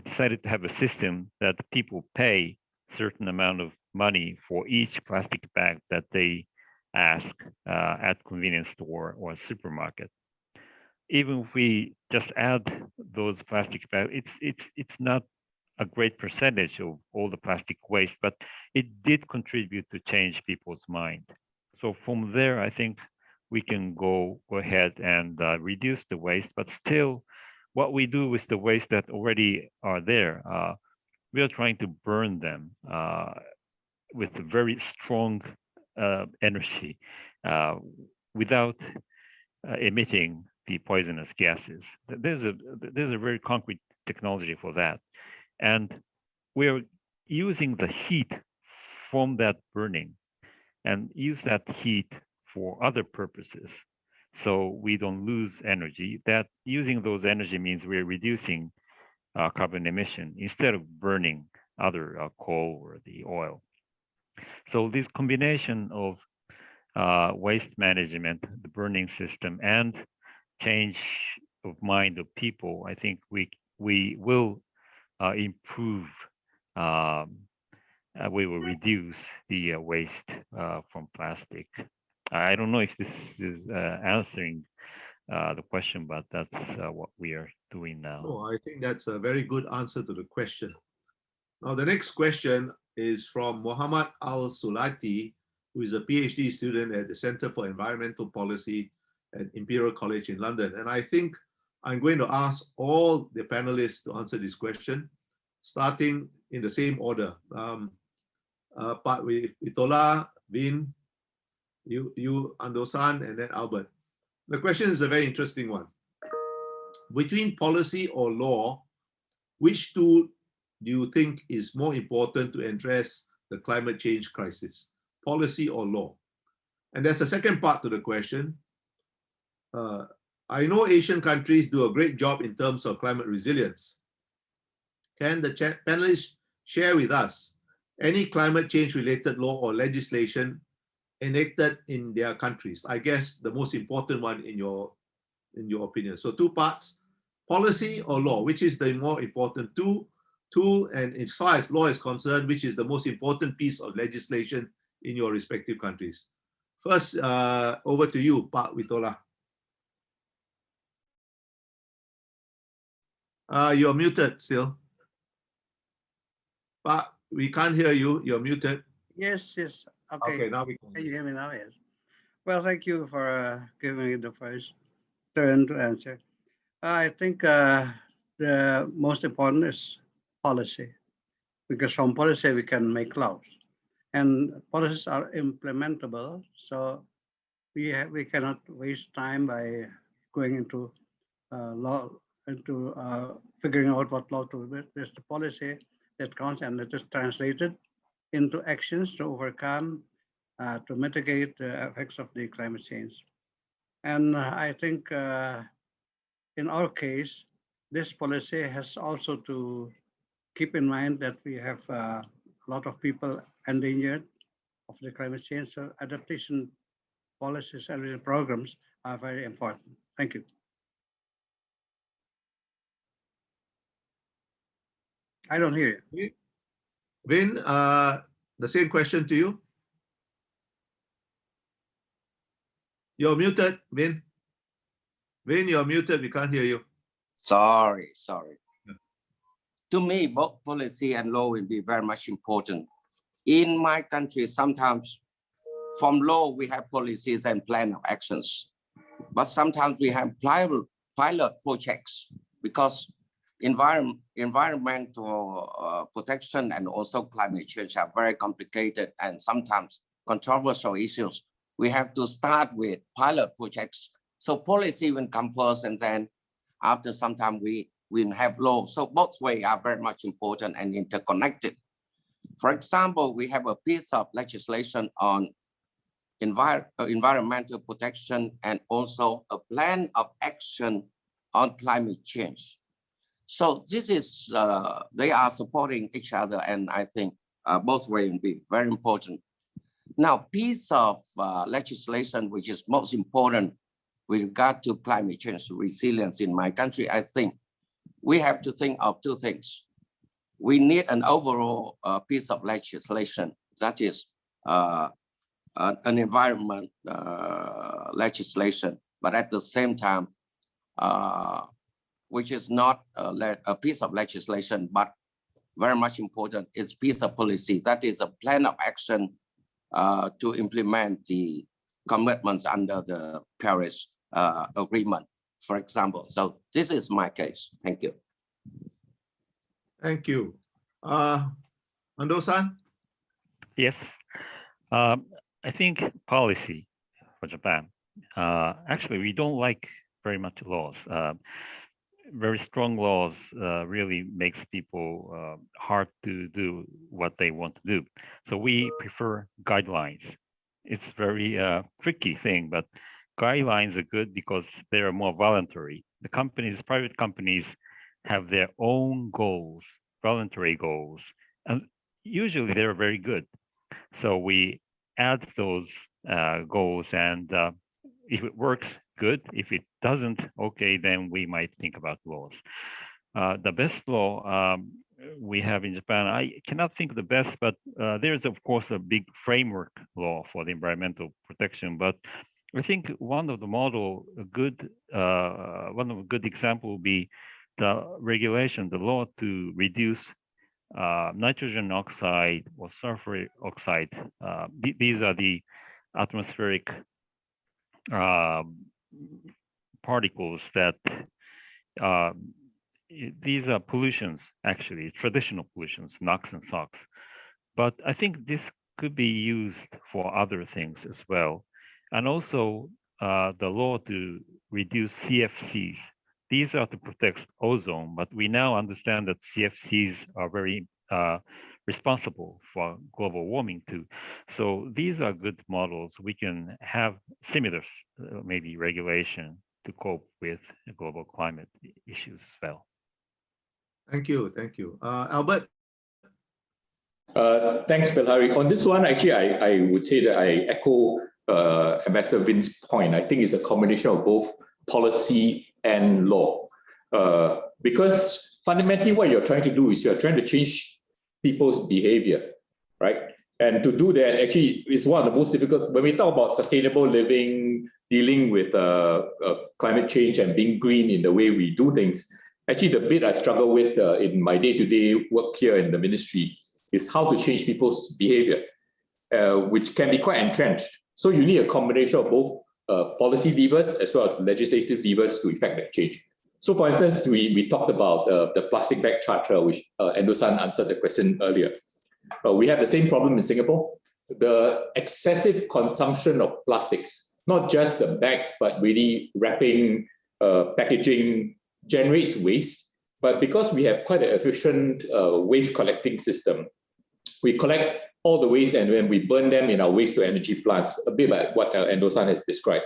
decided to have a system that people pay certain amount of money for each plastic bag that they ask at convenience store or supermarket. Even if we just add those plastic bags, it's not a great percentage of all the plastic waste, but it did contribute to change people's mind. So from there, I think we can go ahead and reduce the waste, but still what we do with the waste that already are there, we are trying to burn them with very strong energy without emitting the poisonous gases. There's a very concrete technology for that. And we're using the heat from that burning and use that heat for other purposes, so we don't lose energy. That using those energy means we're reducing carbon emission instead of burning other coal or the oil. So this combination of waste management, the burning system, and change of mind of people, I think we will improve. We will reduce the waste from plastic. I don't know if this is answering the question, but that's what we are doing now. Oh, I think that's a very good answer to the question. Now, the next question is from Muhammad Al-Sulati, who is a PhD student at the Center for Environmental Policy at Imperial College in London. And I think I'm going to ask all the panelists to answer this question, starting in the same order. Pak Witola, Vin, you, Andosan, and then Albert. The question is a very interesting one. Between policy or law, which two do you think is more important to address the climate change crisis? Policy or law? And there's a second part to the question. I know Asian countries do a great job in terms of climate resilience. Can the panelists share with us any climate change related law or legislation enacted in their countries? I guess the most important one in your opinion. So two parts, policy or law, which is the more important tool, and as far as law is concerned, which is the most important piece of legislation in your respective countries? First, over to you, Pak Witola. You're muted still. Pak, we can't hear you. You're muted. Yes, yes. Okay. Okay, now we can. Can you hear me now? Yes. Well, thank you for giving me the first turn to answer. I think the most important is policy, because from policy we can make laws, and policies are implementable. So we cannot waste time by going into law, into figuring out what law to do. There's the policy that counts, and it is translated into actions to overcome, to mitigate the effects of the climate change. And I think in our case, this policy has also to keep in mind that we have a lot of people endangered of the climate change. So adaptation policies and programs are very important. Thank you. I don't hear you. Vin, the same question to you. You're muted, Vin. Vin, you're muted. We can't hear you. Sorry. Yeah. To me, both policy and law will be very much important. In my country, sometimes from law, we have policies and plan of actions, but sometimes we have pilot projects, because environmental protection and also climate change are very complicated and sometimes controversial issues. We have to start with pilot projects. So policy will come first, and then after some time we will have law. So both ways are very much important and interconnected. For example, we have a piece of legislation on environmental protection and also a plan of action on climate change. So this is, they are supporting each other, and I think both ways will be very important. Now, piece of legislation which is most important with regard to climate change resilience in my country, I think we have to think of two things. We need an overall piece of legislation, that is an environment legislation, but at the same time, which is not a piece of legislation, but very much important, is piece of policy. That is a plan of action to implement the commitments under the Paris Agreement, for example. So this is my case. Thank you. Thank you. Ando-san? Yes. I think policy for Japan. Actually, we don't like very much laws. Very strong laws really makes people hard to do what they want to do. So we prefer guidelines. It's very tricky thing, but guidelines are good because they are more voluntary. The companies, private companies, have their own goals, voluntary goals, and usually they're very good. So we add those goals, and if it works, good. If it doesn't, okay, then we might think about laws. The best law we have in Japan, I cannot think of the best, but there's of course a big framework law for the environmental protection. But I think one of the model, one of a good example would be the regulation, the law to reduce nitrogen oxide or sulfur oxide. These are the atmospheric particles that these are pollutions, actually, traditional pollutions, NOx and SOx. But I think this could be used for other things as well. And also the law to reduce CFCs. These are to protect ozone, but we now understand that CFCs are very responsible for global warming too. So these are good models. We can have similar maybe regulation to cope with global climate issues as well. Thank you. Thank you. Albert? Thanks, Bilahari. On this one, actually, I would say that I echo Ambassador Vin's point. I think it's a combination of both policy and law. Because fundamentally, what you're trying to do is you're trying to change people's behavior, right? And to do that, actually, is one of the most difficult. When we talk about sustainable living, dealing with climate change and being green in the way we do things, actually, the bit I struggle with in my day-to-day work here in the ministry is how to change people's behavior, which can be quite entrenched. So you need a combination of both policy levers as well as legislative levers to effect that change. So for instance, we talked about the plastic bag charter, which Endo-san answered the question earlier. We have the same problem in Singapore. The excessive consumption of plastics, not just the bags, but really wrapping, packaging, generates waste. But because we have quite an efficient waste collecting system, we collect all the waste and then we burn them in our waste to energy plants, a bit like what Endo-san has described.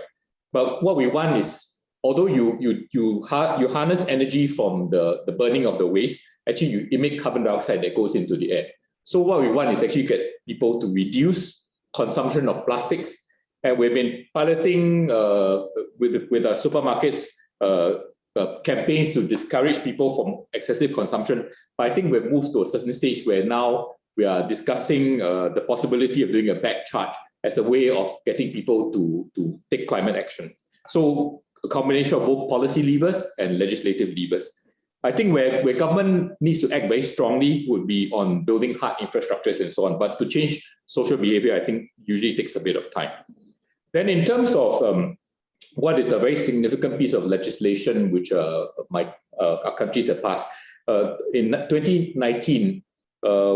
But what we want is, although you harness energy from the burning of the waste, actually you emit carbon dioxide that goes into the air. So what we want is actually get people to reduce consumption of plastics. And we've been piloting with our supermarkets campaigns to discourage people from excessive consumption. But I think we've moved to a certain stage where now we are discussing the possibility of doing a bag charge as a way of getting people to take climate action. So a combination of both policy levers and legislative levers. I think where government needs to act very strongly would be on building hard infrastructures and so on. But to change social behavior, I think usually takes a bit of time. Then in terms of what is a very significant piece of legislation which our countries have passed, in 2019,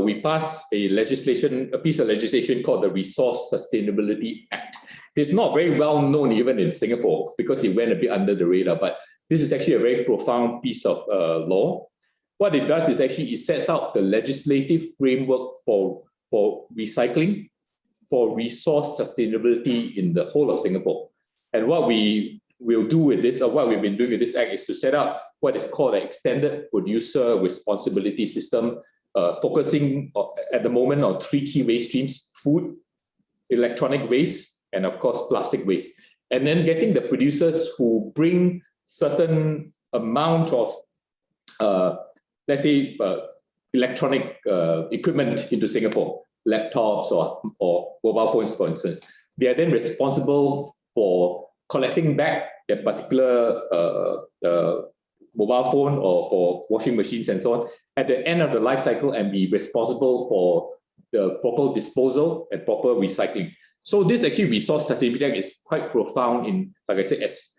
we passed a piece of legislation called the Resource Sustainability Act. It's not very well known even in Singapore because it went a bit under the radar, but this is actually a very profound piece of law. What it does is actually it sets out the legislative framework for recycling, for resource sustainability in the whole of Singapore. And what we will do with this, or what we've been doing with this act, is to set up what is called an extended producer responsibility system, focusing at the moment on 3 key waste streams: food, electronic waste, and of course plastic waste. And then getting the producers who bring certain amount of, let's say, electronic equipment into Singapore, laptops or mobile phones, for instance. They are then responsible for collecting back their particular mobile phone or for washing machines and so on at the end of the life cycle and be responsible for the proper disposal and proper recycling. So this actually resource certificate is quite profound in, like I said, as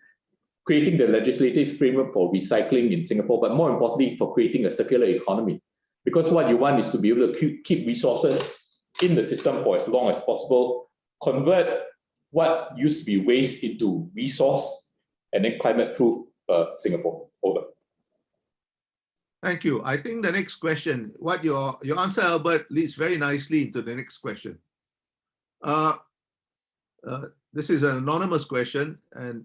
creating the legislative framework for recycling in Singapore, but more importantly, for creating a circular economy. Because what you want is to be able to keep resources in the system for as long as possible, convert what used to be waste into resource, and then climate-proof Singapore. Over. Thank you. I think the next question, what your answer, Albert, leads very nicely into the next question. This is an anonymous question, and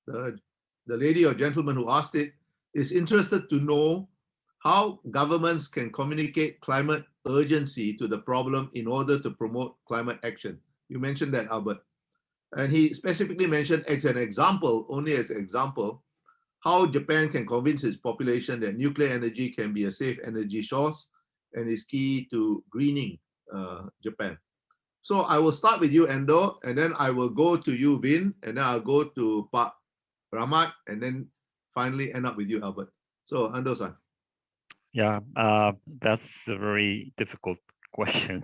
the lady or gentleman who asked it is interested to know how governments can communicate climate urgency to the problem in order to promote climate action. You mentioned that, Albert. And he specifically mentioned as an example, only as an example, how Japan can convince its population that nuclear energy can be a safe energy source and is key to greening Japan. So I will start with you, Endo, and then I will go to you, Vin, and then I'll go to Pak Rahmat, and then finally end up with you, Albert. So Endo-san. Yeah, that's a very difficult question.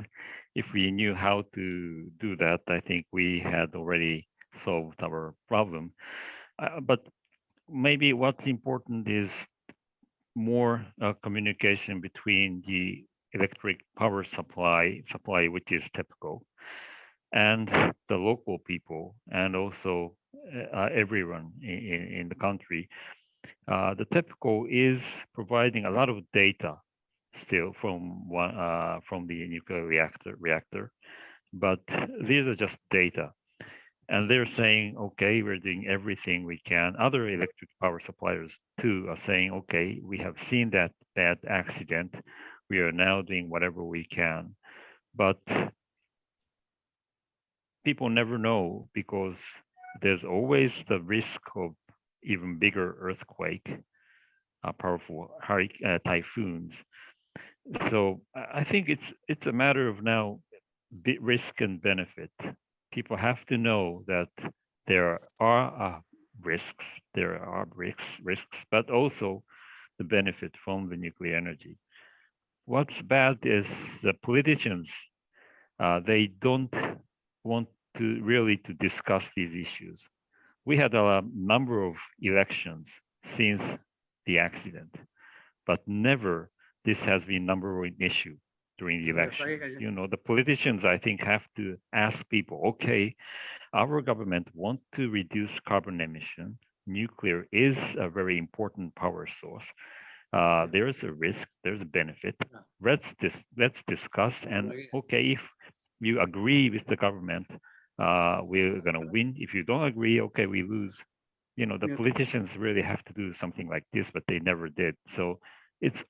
If we knew how to do that, I think we had already solved our problem. But maybe what's important is more communication between the electric power supply, which is TEPCO, and the local people, and also everyone in the country. The TEPCO is providing a lot of data still from the nuclear reactor, but these are just data. And they're saying, okay, we're doing everything we can. Other electric power suppliers too are saying, okay, we have seen that bad accident. We are now doing whatever we can. But people never know, because there's always the risk of even bigger earthquake, powerful typhoons. So I think it's a matter of now risk and benefit. People have to know that there are risks, but also the benefit from the nuclear energy. What's bad is the politicians, they don't want to really discuss these issues. We had a number of elections since the accident, but never this has been number one issue during the election. You know, the politicians, I think, have to ask people, okay, our government wants to reduce carbon emission. Nuclear is a very important power source. There's a risk, there's a benefit. Let's discuss, and okay, if you agree with the government, we're gonna win. If you don't agree, okay, we lose. You know, the politicians really have to do something like this, but they never did. So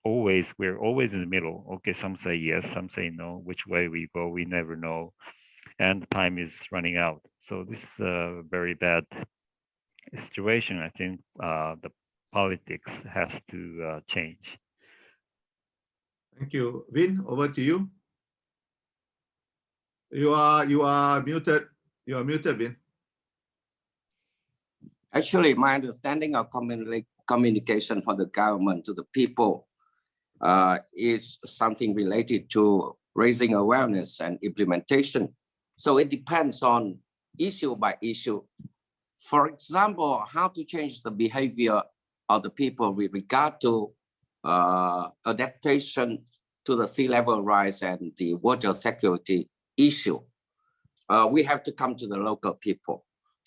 we're always in the middle. Okay, some say yes, some say no. Which way we go, we never know. And time is running out. So this is a very bad situation. I think the politics has to change. Thank you. Vin, over to you. You are muted. You are muted, Vin. Actually, my understanding of communication for the government to the people is something related to raising awareness and implementation. So it depends on issue by issue. For example, how to change the behavior of the people with regard to adaptation to the sea level rise and the water security issue. We have to come to the local people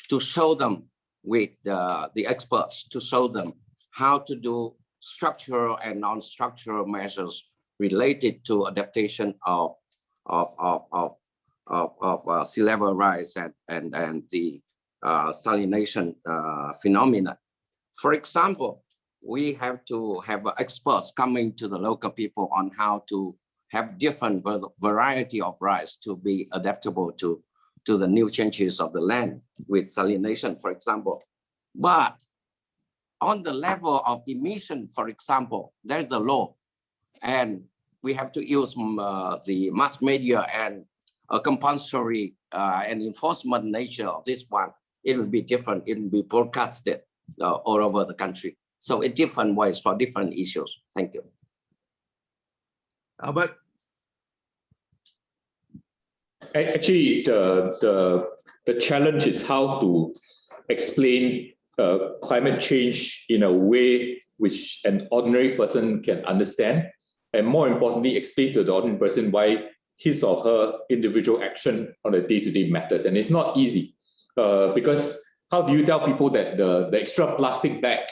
to show them with the experts, to show them how to do structural and non-structural measures related to adaptation of sea level rise and the salination phenomena. For example, we have to have experts coming to the local people on how to have different variety of rice to be adaptable to the new changes of the land with salination, for example. But on the level of emission, for example, there's a law, and we have to use the mass media and a compulsory and enforcement nature of this one. It will be different. It will be broadcasted all over the country. So in different ways for different issues. Thank you. Albert? Actually, the challenge is how to explain climate change in a way which an ordinary person can understand, and more importantly, explain to the ordinary person why his or her individual action on a day-to-day matters. And it's not easy because how do you tell people that the extra plastic bag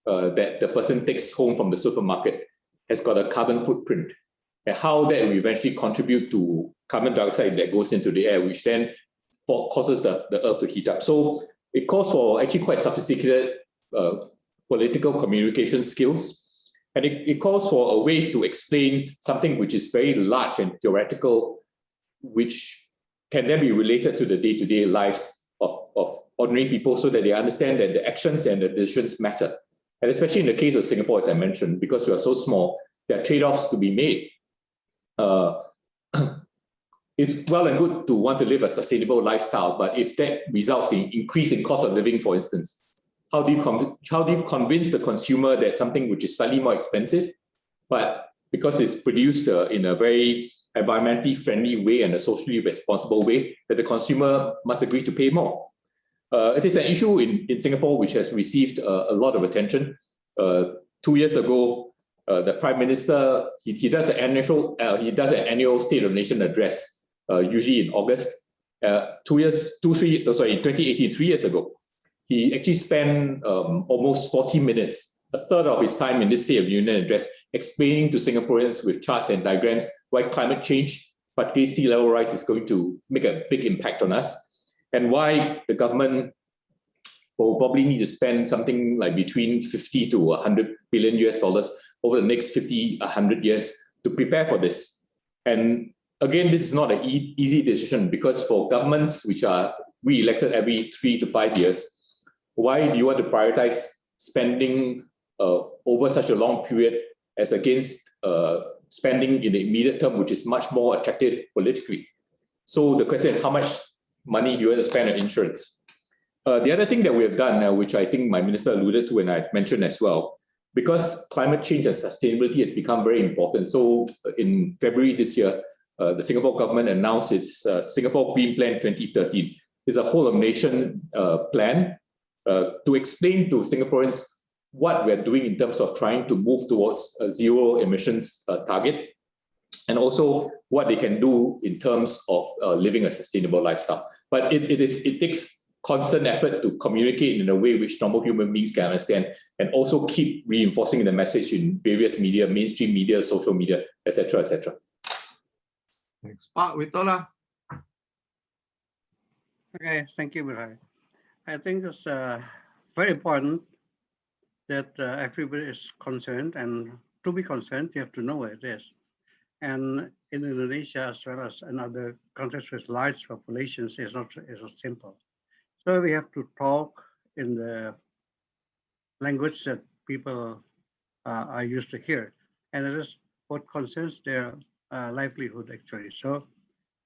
that the person takes home from the supermarket has got a carbon footprint, and how that will eventually contribute to carbon dioxide that goes into the air, which then causes the earth to heat up. So it calls for actually quite sophisticated political communication skills. And it calls for a way to explain something which is very large and theoretical, which can then be related to the day-to-day lives of ordinary people so that they understand that the actions and the decisions matter. And especially in the case of Singapore, as I mentioned, because we are so small, there are trade-offs to be made. It's well and good to want to live a sustainable lifestyle, but if that results in increase in cost of living, for instance, how do you convince the consumer that something which is slightly more expensive, but because it's produced in a very environmentally friendly way and a socially responsible way, that the consumer must agree to pay more? It is an issue in Singapore which has received a lot of attention. 2 years ago, the Prime Minister, he does an annual State of the Nation address, usually in August. 2018, 3 years ago, he actually spent almost 40 minutes, a third of his time in this State of the Union address, explaining to Singaporeans with charts and diagrams why climate change, particularly sea level rise, is going to make a big impact on us, and why the government will probably need to spend something like between 50 to 100 billion US dollars over the next 100 years to prepare for this. And again, this is not an easy decision, because for governments which are re-elected every 3 to 5 years, why do you want to prioritize spending over such a long period as against spending in the immediate term, which is much more attractive politically? So the question is, how much money do you want to spend on insurance? The other thing that we have done, which I think my minister alluded to and I've mentioned as well, because climate change and sustainability has become very important. So in February this year, the Singapore government announced its Singapore Green Plan 2013. It's a whole of nation plan to explain to Singaporeans what we're doing in terms of trying to move towards a zero emissions target, and also what they can do in terms of living a sustainable lifestyle. But it takes constant effort to communicate in a way which normal human beings can understand, and also keep reinforcing the message in various media, mainstream media, social media, etc., etc. Thanks. Pak Witola. Okay, thank you, Mirai. I think it's very important that everybody is concerned, and to be concerned, you have to know where it is. And in Indonesia, as well as in other countries with large populations, it's not simple. So we have to talk in the language that people are used to hear, and it is what concerns their livelihood, actually. So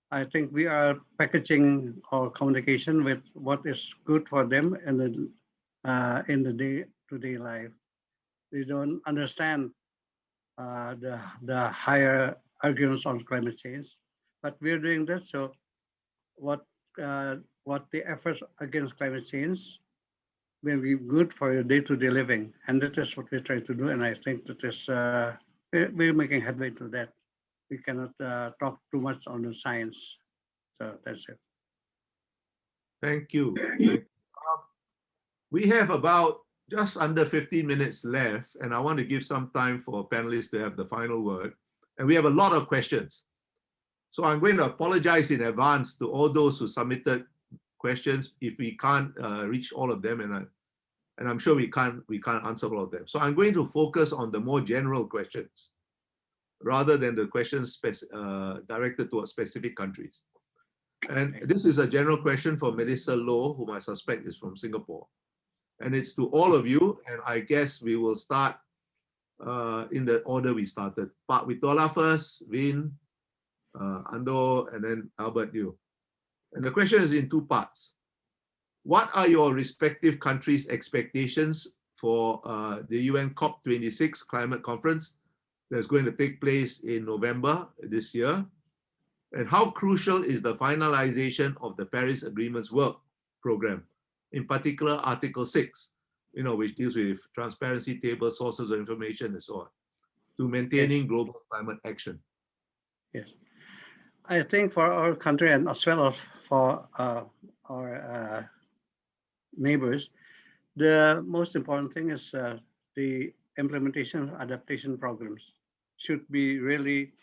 I think we are packaging our communication with what is good for them in the day-to-day life. They don't understand the higher arguments on climate change, but we're doing that. So what the efforts against climate change will be good for your day-to-day living, and that is what we're trying to do. And I think that is we're making headway to that. We cannot talk too much on the science. So that's it. Thank you. We have about just under 15 minutes left, and I want to give some time for panelists to have the final word. And we have a lot of questions. So I'm going to apologize in advance to all those who submitted questions if we can't reach all of them, and I'm sure we can't answer all of them. So I'm going to focus on the more general questions rather than the questions directed towards specific countries. And this is a general question for Melissa Loh, whom I suspect is from Singapore. And it's to all of you, and I guess we will start in the order we started. Pak Witola first, Vin, Ando, and then Albert, you. And the question is in two parts. What are your respective countries' expectations for the UN COP26 climate conference that's going to take place in November this year? And how crucial is the finalization of the Paris Agreement's work program, in particular Article 6, which deals with transparency tables, sources of information, and so on, to maintaining global climate action? Yes. I think for our country, and as well as for our neighbors, the most important thing is the implementation of adaptation programs should be really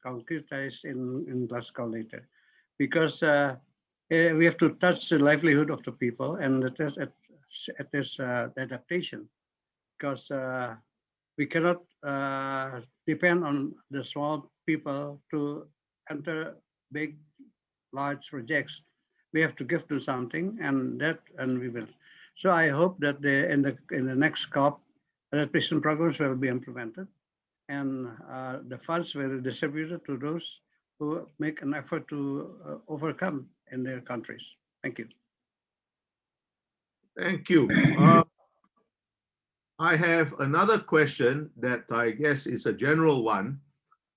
concretized in Glasgow later, because we have to touch the livelihood of the people, and it is adaptation, because we cannot depend on the small people to enter big large projects, we have to give to something, and we will. So I hope that in the next COP, adaptation programs will be implemented, and the funds will be distributed to those who make an effort to overcome in their countries. Thank you. Thank you. I have another question that I guess is a general one.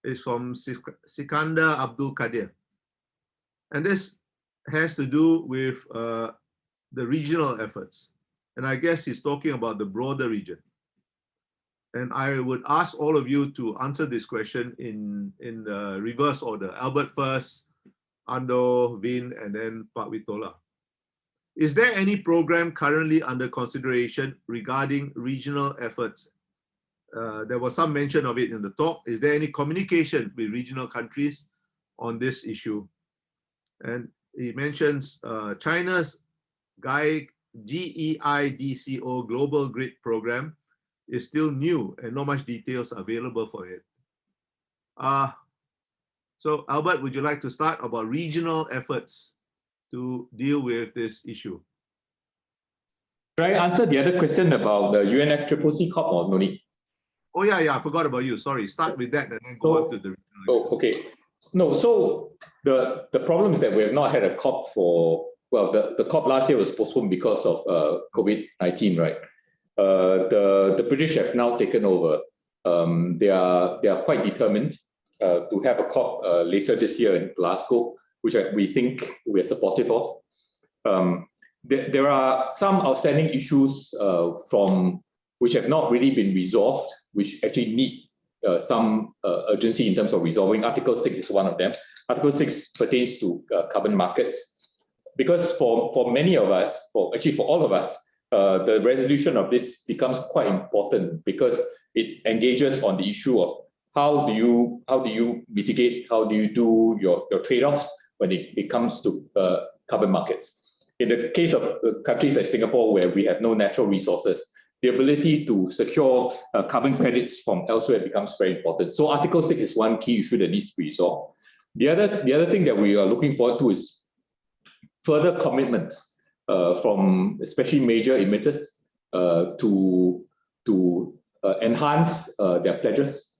It's from Sikandar Abdul Qadir. And this has to do with the regional efforts. And I guess he's talking about the broader region. And I would ask all of you to answer this question in reverse order. Albert first, Ando, Vin, and then Pak Witola. Is there any program currently under consideration regarding regional efforts? There was some mention of it in the talk. Is there any communication with regional countries on this issue? And he mentions China's GEIDCO Global Grid Program is still new and not much details available for it. So Albert, would you like to start about regional efforts to deal with this issue? Should I answer the other question about the UNFCCC COP or no need? Oh yeah, I forgot about you. Sorry, start with that and then go on to the regional Oh, issues. okay. No, so the problem is that we have not had a COP for, well, the COP last year was postponed because of COVID-19, right? The British have now taken over. They are quite determined to have a COP later this year in Glasgow, which we think we are supportive of. There are some outstanding issues which have not really been resolved, which actually need some urgency in terms of resolving. Article 6 is one of them. Article 6 pertains to carbon markets. Because for many of us, for all of us, the resolution of this becomes quite important because it engages on the issue of how do you mitigate, how do you do your trade-offs when it comes to carbon markets. In the case of countries like Singapore, where we have no natural resources, the ability to secure carbon credits from elsewhere becomes very important. So Article 6 is one key issue that needs to be resolved. The other thing that we are looking forward to is further commitments from especially major emitters to enhance their pledges,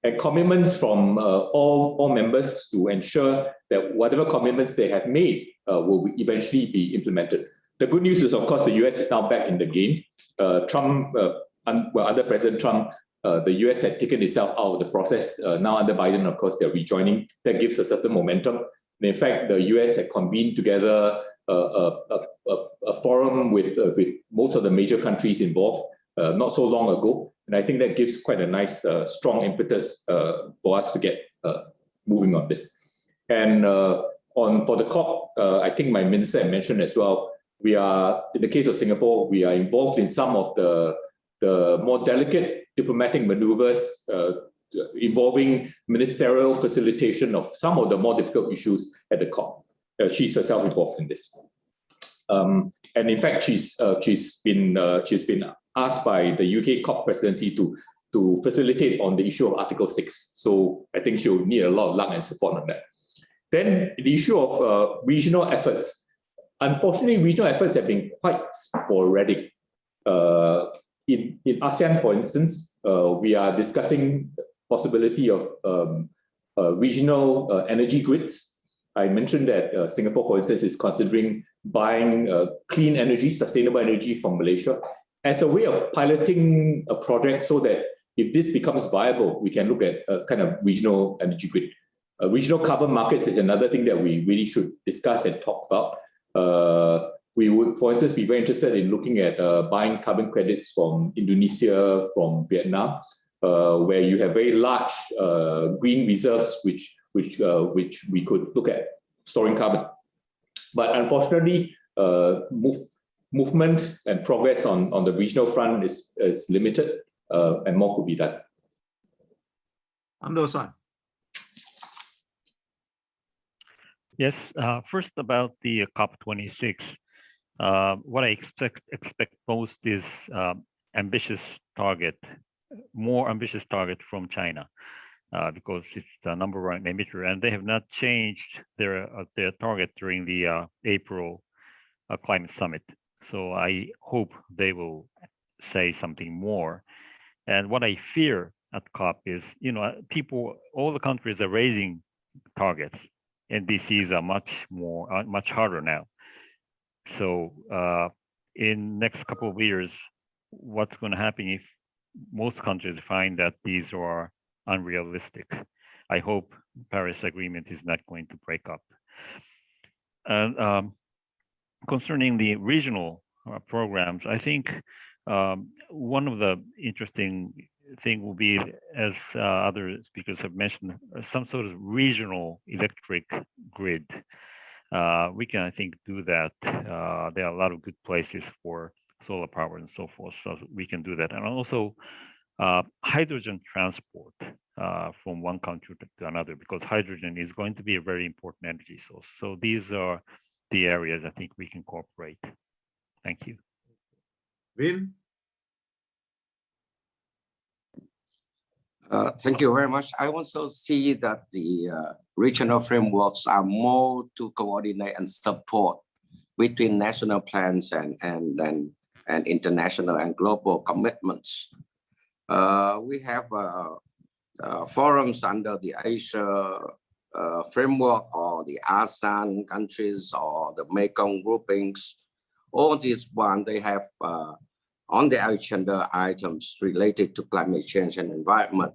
and commitments from all members to ensure that whatever commitments they have made will eventually be implemented. The good news is, of course, the US is now back in the game. Under President Trump, the US had taken itself out of the process. Now under Biden, of course, they're rejoining. That gives a certain momentum. And in fact, the US had convened together a forum with most of the major countries involved not so long ago. And I think that gives quite a nice, strong impetus for us to get moving on this. And for the COP, I think my minister had mentioned as well, we are, in the case of Singapore, we are involved in some of the more delicate diplomatic maneuvers involving ministerial facilitation of some of the more difficult issues at the COP. She's herself involved in this. And in fact, she's been asked by the UK COP presidency to facilitate on the issue of Article 6. So I think she'll need a lot of luck and support on that. Then the issue of regional efforts. Unfortunately, regional efforts have been quite sporadic. In ASEAN, for instance, we are discussing possibility of regional energy grids. I mentioned that Singapore, for instance, is considering buying clean energy, sustainable energy from Malaysia as a way of piloting a project so that if this becomes viable, we can look at a kind of regional energy grid. Regional carbon markets is another thing that we really should discuss and talk about. We would, for instance, be very interested in looking at buying carbon credits from Indonesia, from Vietnam, where you have very large green reserves, which we could look at storing carbon. But unfortunately, movement and progress on the regional front is limited, and more could be done. Ando-san. Yes, first about the COP26. What I expect most is ambitious target, more ambitious target from China. because it's the number one emitter, and they have not changed their target during the April climate summit. So I hope they will say something more. And what I fear at COP is, all the countries are raising targets, NDCs are much harder now. So in next couple of years, what's going to happen if most countries find that these are unrealistic? I hope Paris Agreement is not going to break up. And concerning the regional programs, I think one of the interesting thing will be, as other speakers have mentioned, some sort of regional electric grid. We can, I think, do that. There are a lot of good places for solar power and so forth, so we can do that. And also hydrogen transport from one country to another, because hydrogen is going to be a very important energy source. So these are the areas I think we can cooperate. Thank you. Vin? Thank you very much. I also see that the regional frameworks are more to coordinate and support between national plans and international and global commitments. We have forums under the Asia framework, or the ASEAN countries, or the Mekong groupings. All these they have on the agenda items related to climate change and environment.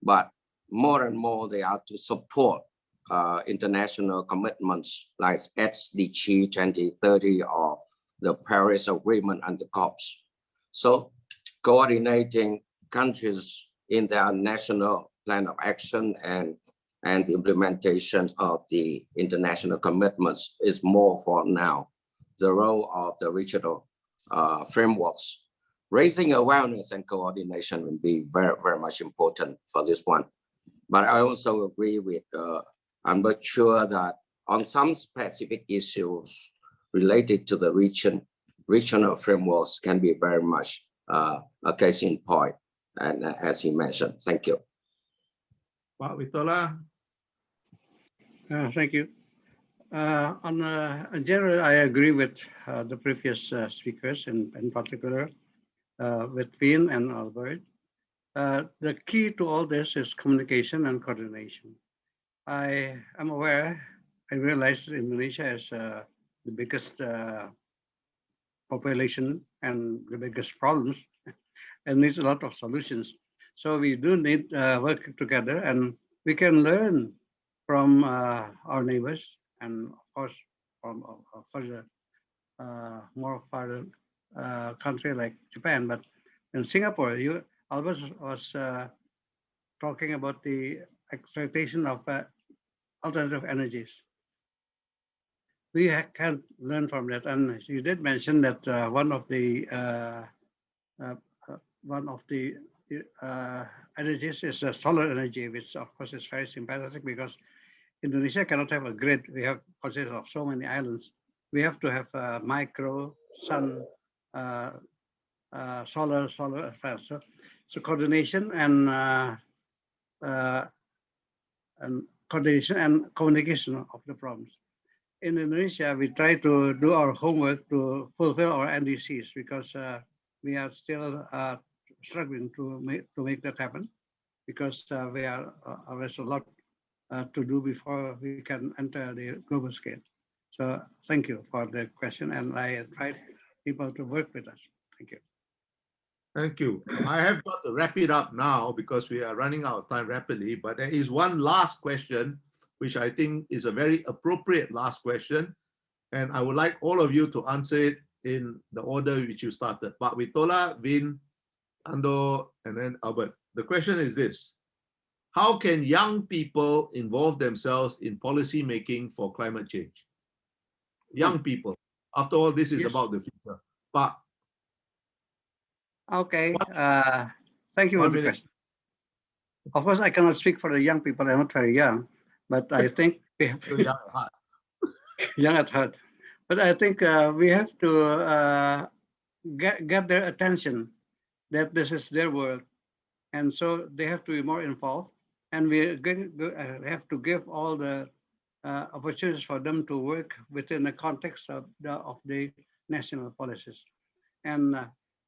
But more and more, they are to support international commitments like SDG 2030 or the Paris Agreement and the COPs. So coordinating countries in their national plan of action and the implementation of the international commitments is more for now the role of the regional frameworks. Raising awareness and coordination will be very, very much important for this one. But I also agree with, I'm not sure that on some specific issues related to the regional frameworks can be very much a case in point, and as he mentioned. Thank you. Pak Witola? Thank you. In general, I agree with the previous speakers, in particular with Vin and Albert. The key to all this is communication and coordination. I am aware, I realize that Indonesia is the biggest population and the biggest problems and needs a lot of solutions. So we do need work together, and we can learn from our neighbors, and of course from more further country like Japan. But in Singapore, Albert was talking about the exploitation of alternative energies. We can learn from that, and you did mention that one of the energies is solar energy, which of course is very sympathetic, because Indonesia cannot have a grid. We have consists of so many islands. We have to have micro sun, solar affairs. So coordination and coordination and communication of the problems. In Indonesia, we try to do our homework to fulfill our NDCs, because we are still struggling to make that happen, because there's a lot to do before we can enter the global scale. So thank you for the question, and I invite people to work with us. Thank you. Thank you. I have got to wrap it up now because we are running out of time rapidly, but there is one last question, which I think is a very appropriate last question. And I would like all of you to answer it in the order which you started. Pak Witola, Vin, Ando, and then Albert. The question is this: how can young people involve themselves in policy making for climate change? Young people. After all, this is about the future. Pak. Okay. Thank you for the question. Of course, I cannot speak for the young people. I'm not very young, but I think we have young at heart. Young at heart. But I think we have to get their attention that this is their world, and so they have to be more involved and we have to give all the opportunities for them to work within the context of the national policies. And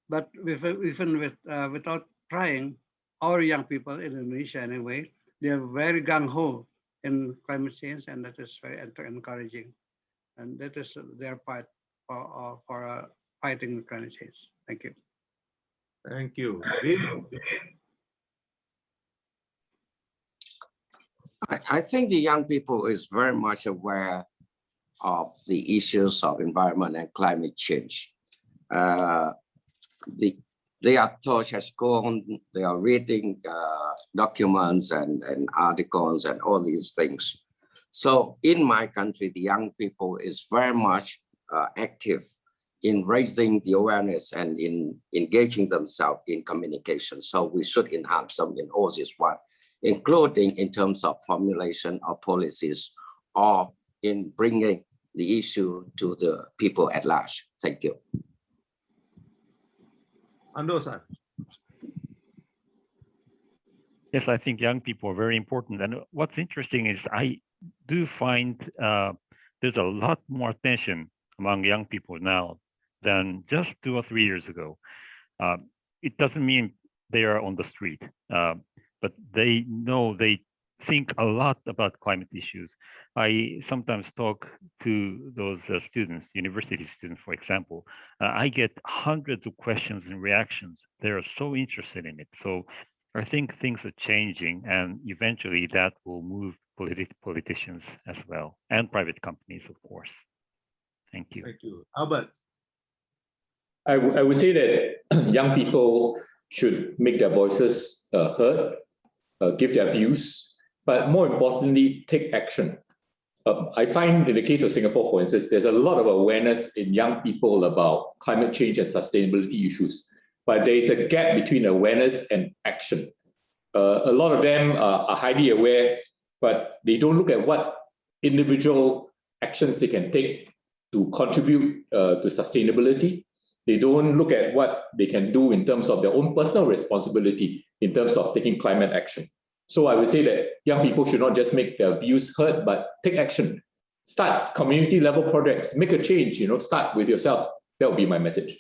but even without trying, our young people in Indonesia anyway, they are very gung-ho in climate change, and that is very encouraging. And that is their part for fighting climate change. Thank you. Thank you. Bill? I think the young people is very much aware of the issues of environment and climate change. Their thoughts has gone, they are reading documents and articles and all these things. So in my country, the young people is very much active in raising the awareness and in engaging themselves in communication. So we should enhance them in all this one, including in terms of formulation of policies or in bringing the issue to the people at large. Thank you. Ando-san. Yes, I think young people are very important. And what's interesting is I do find there's a lot more attention among young people now than just 2 or 3 years ago. It doesn't mean they are on the street, but they know, they think a lot about climate issues. I sometimes talk to those students, university students, for example. I get hundreds of questions and reactions. They are so interested in it. So I think things are changing, and eventually that will move politicians as well, and private companies, of course. Thank you. Thank you. Albert? I would say that young people should make their voices heard, give their views, but more importantly, take action. I find in the case of Singapore, for instance, there's a lot of awareness in young people about climate change and sustainability issues, but there is a gap between awareness and action. A lot of them are highly aware, but they don't look at what individual actions they can take to contribute to sustainability. They don't look at what they can do in terms of their own personal responsibility in terms of taking climate action. So I would say that young people should not just make their views heard, but take action. Start community level projects, make a change, start with yourself. That would be my message.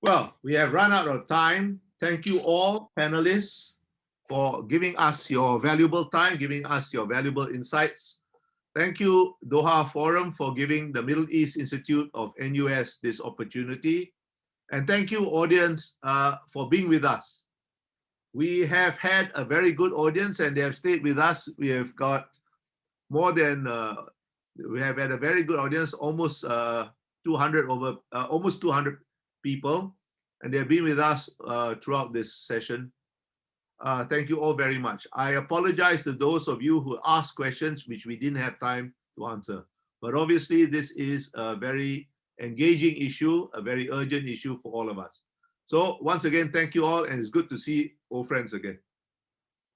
Well, we have run out of time. Thank you all panelists for giving us your valuable time, giving us your valuable insights. Thank you, Doha Forum, for giving the Middle East Institute of NUS this opportunity. And thank you, audience, for being with us. We have had a very good audience and they have stayed with us. We have got more than, we have had a very good audience, almost 200 people, and they have been with us throughout this session. Thank you all very much. I apologize to those of you who asked questions which we didn't have time to answer. But obviously this is a very engaging issue, a very urgent issue for all of us. So once again, thank you all, and it's good to see old friends again.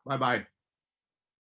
Bye-bye.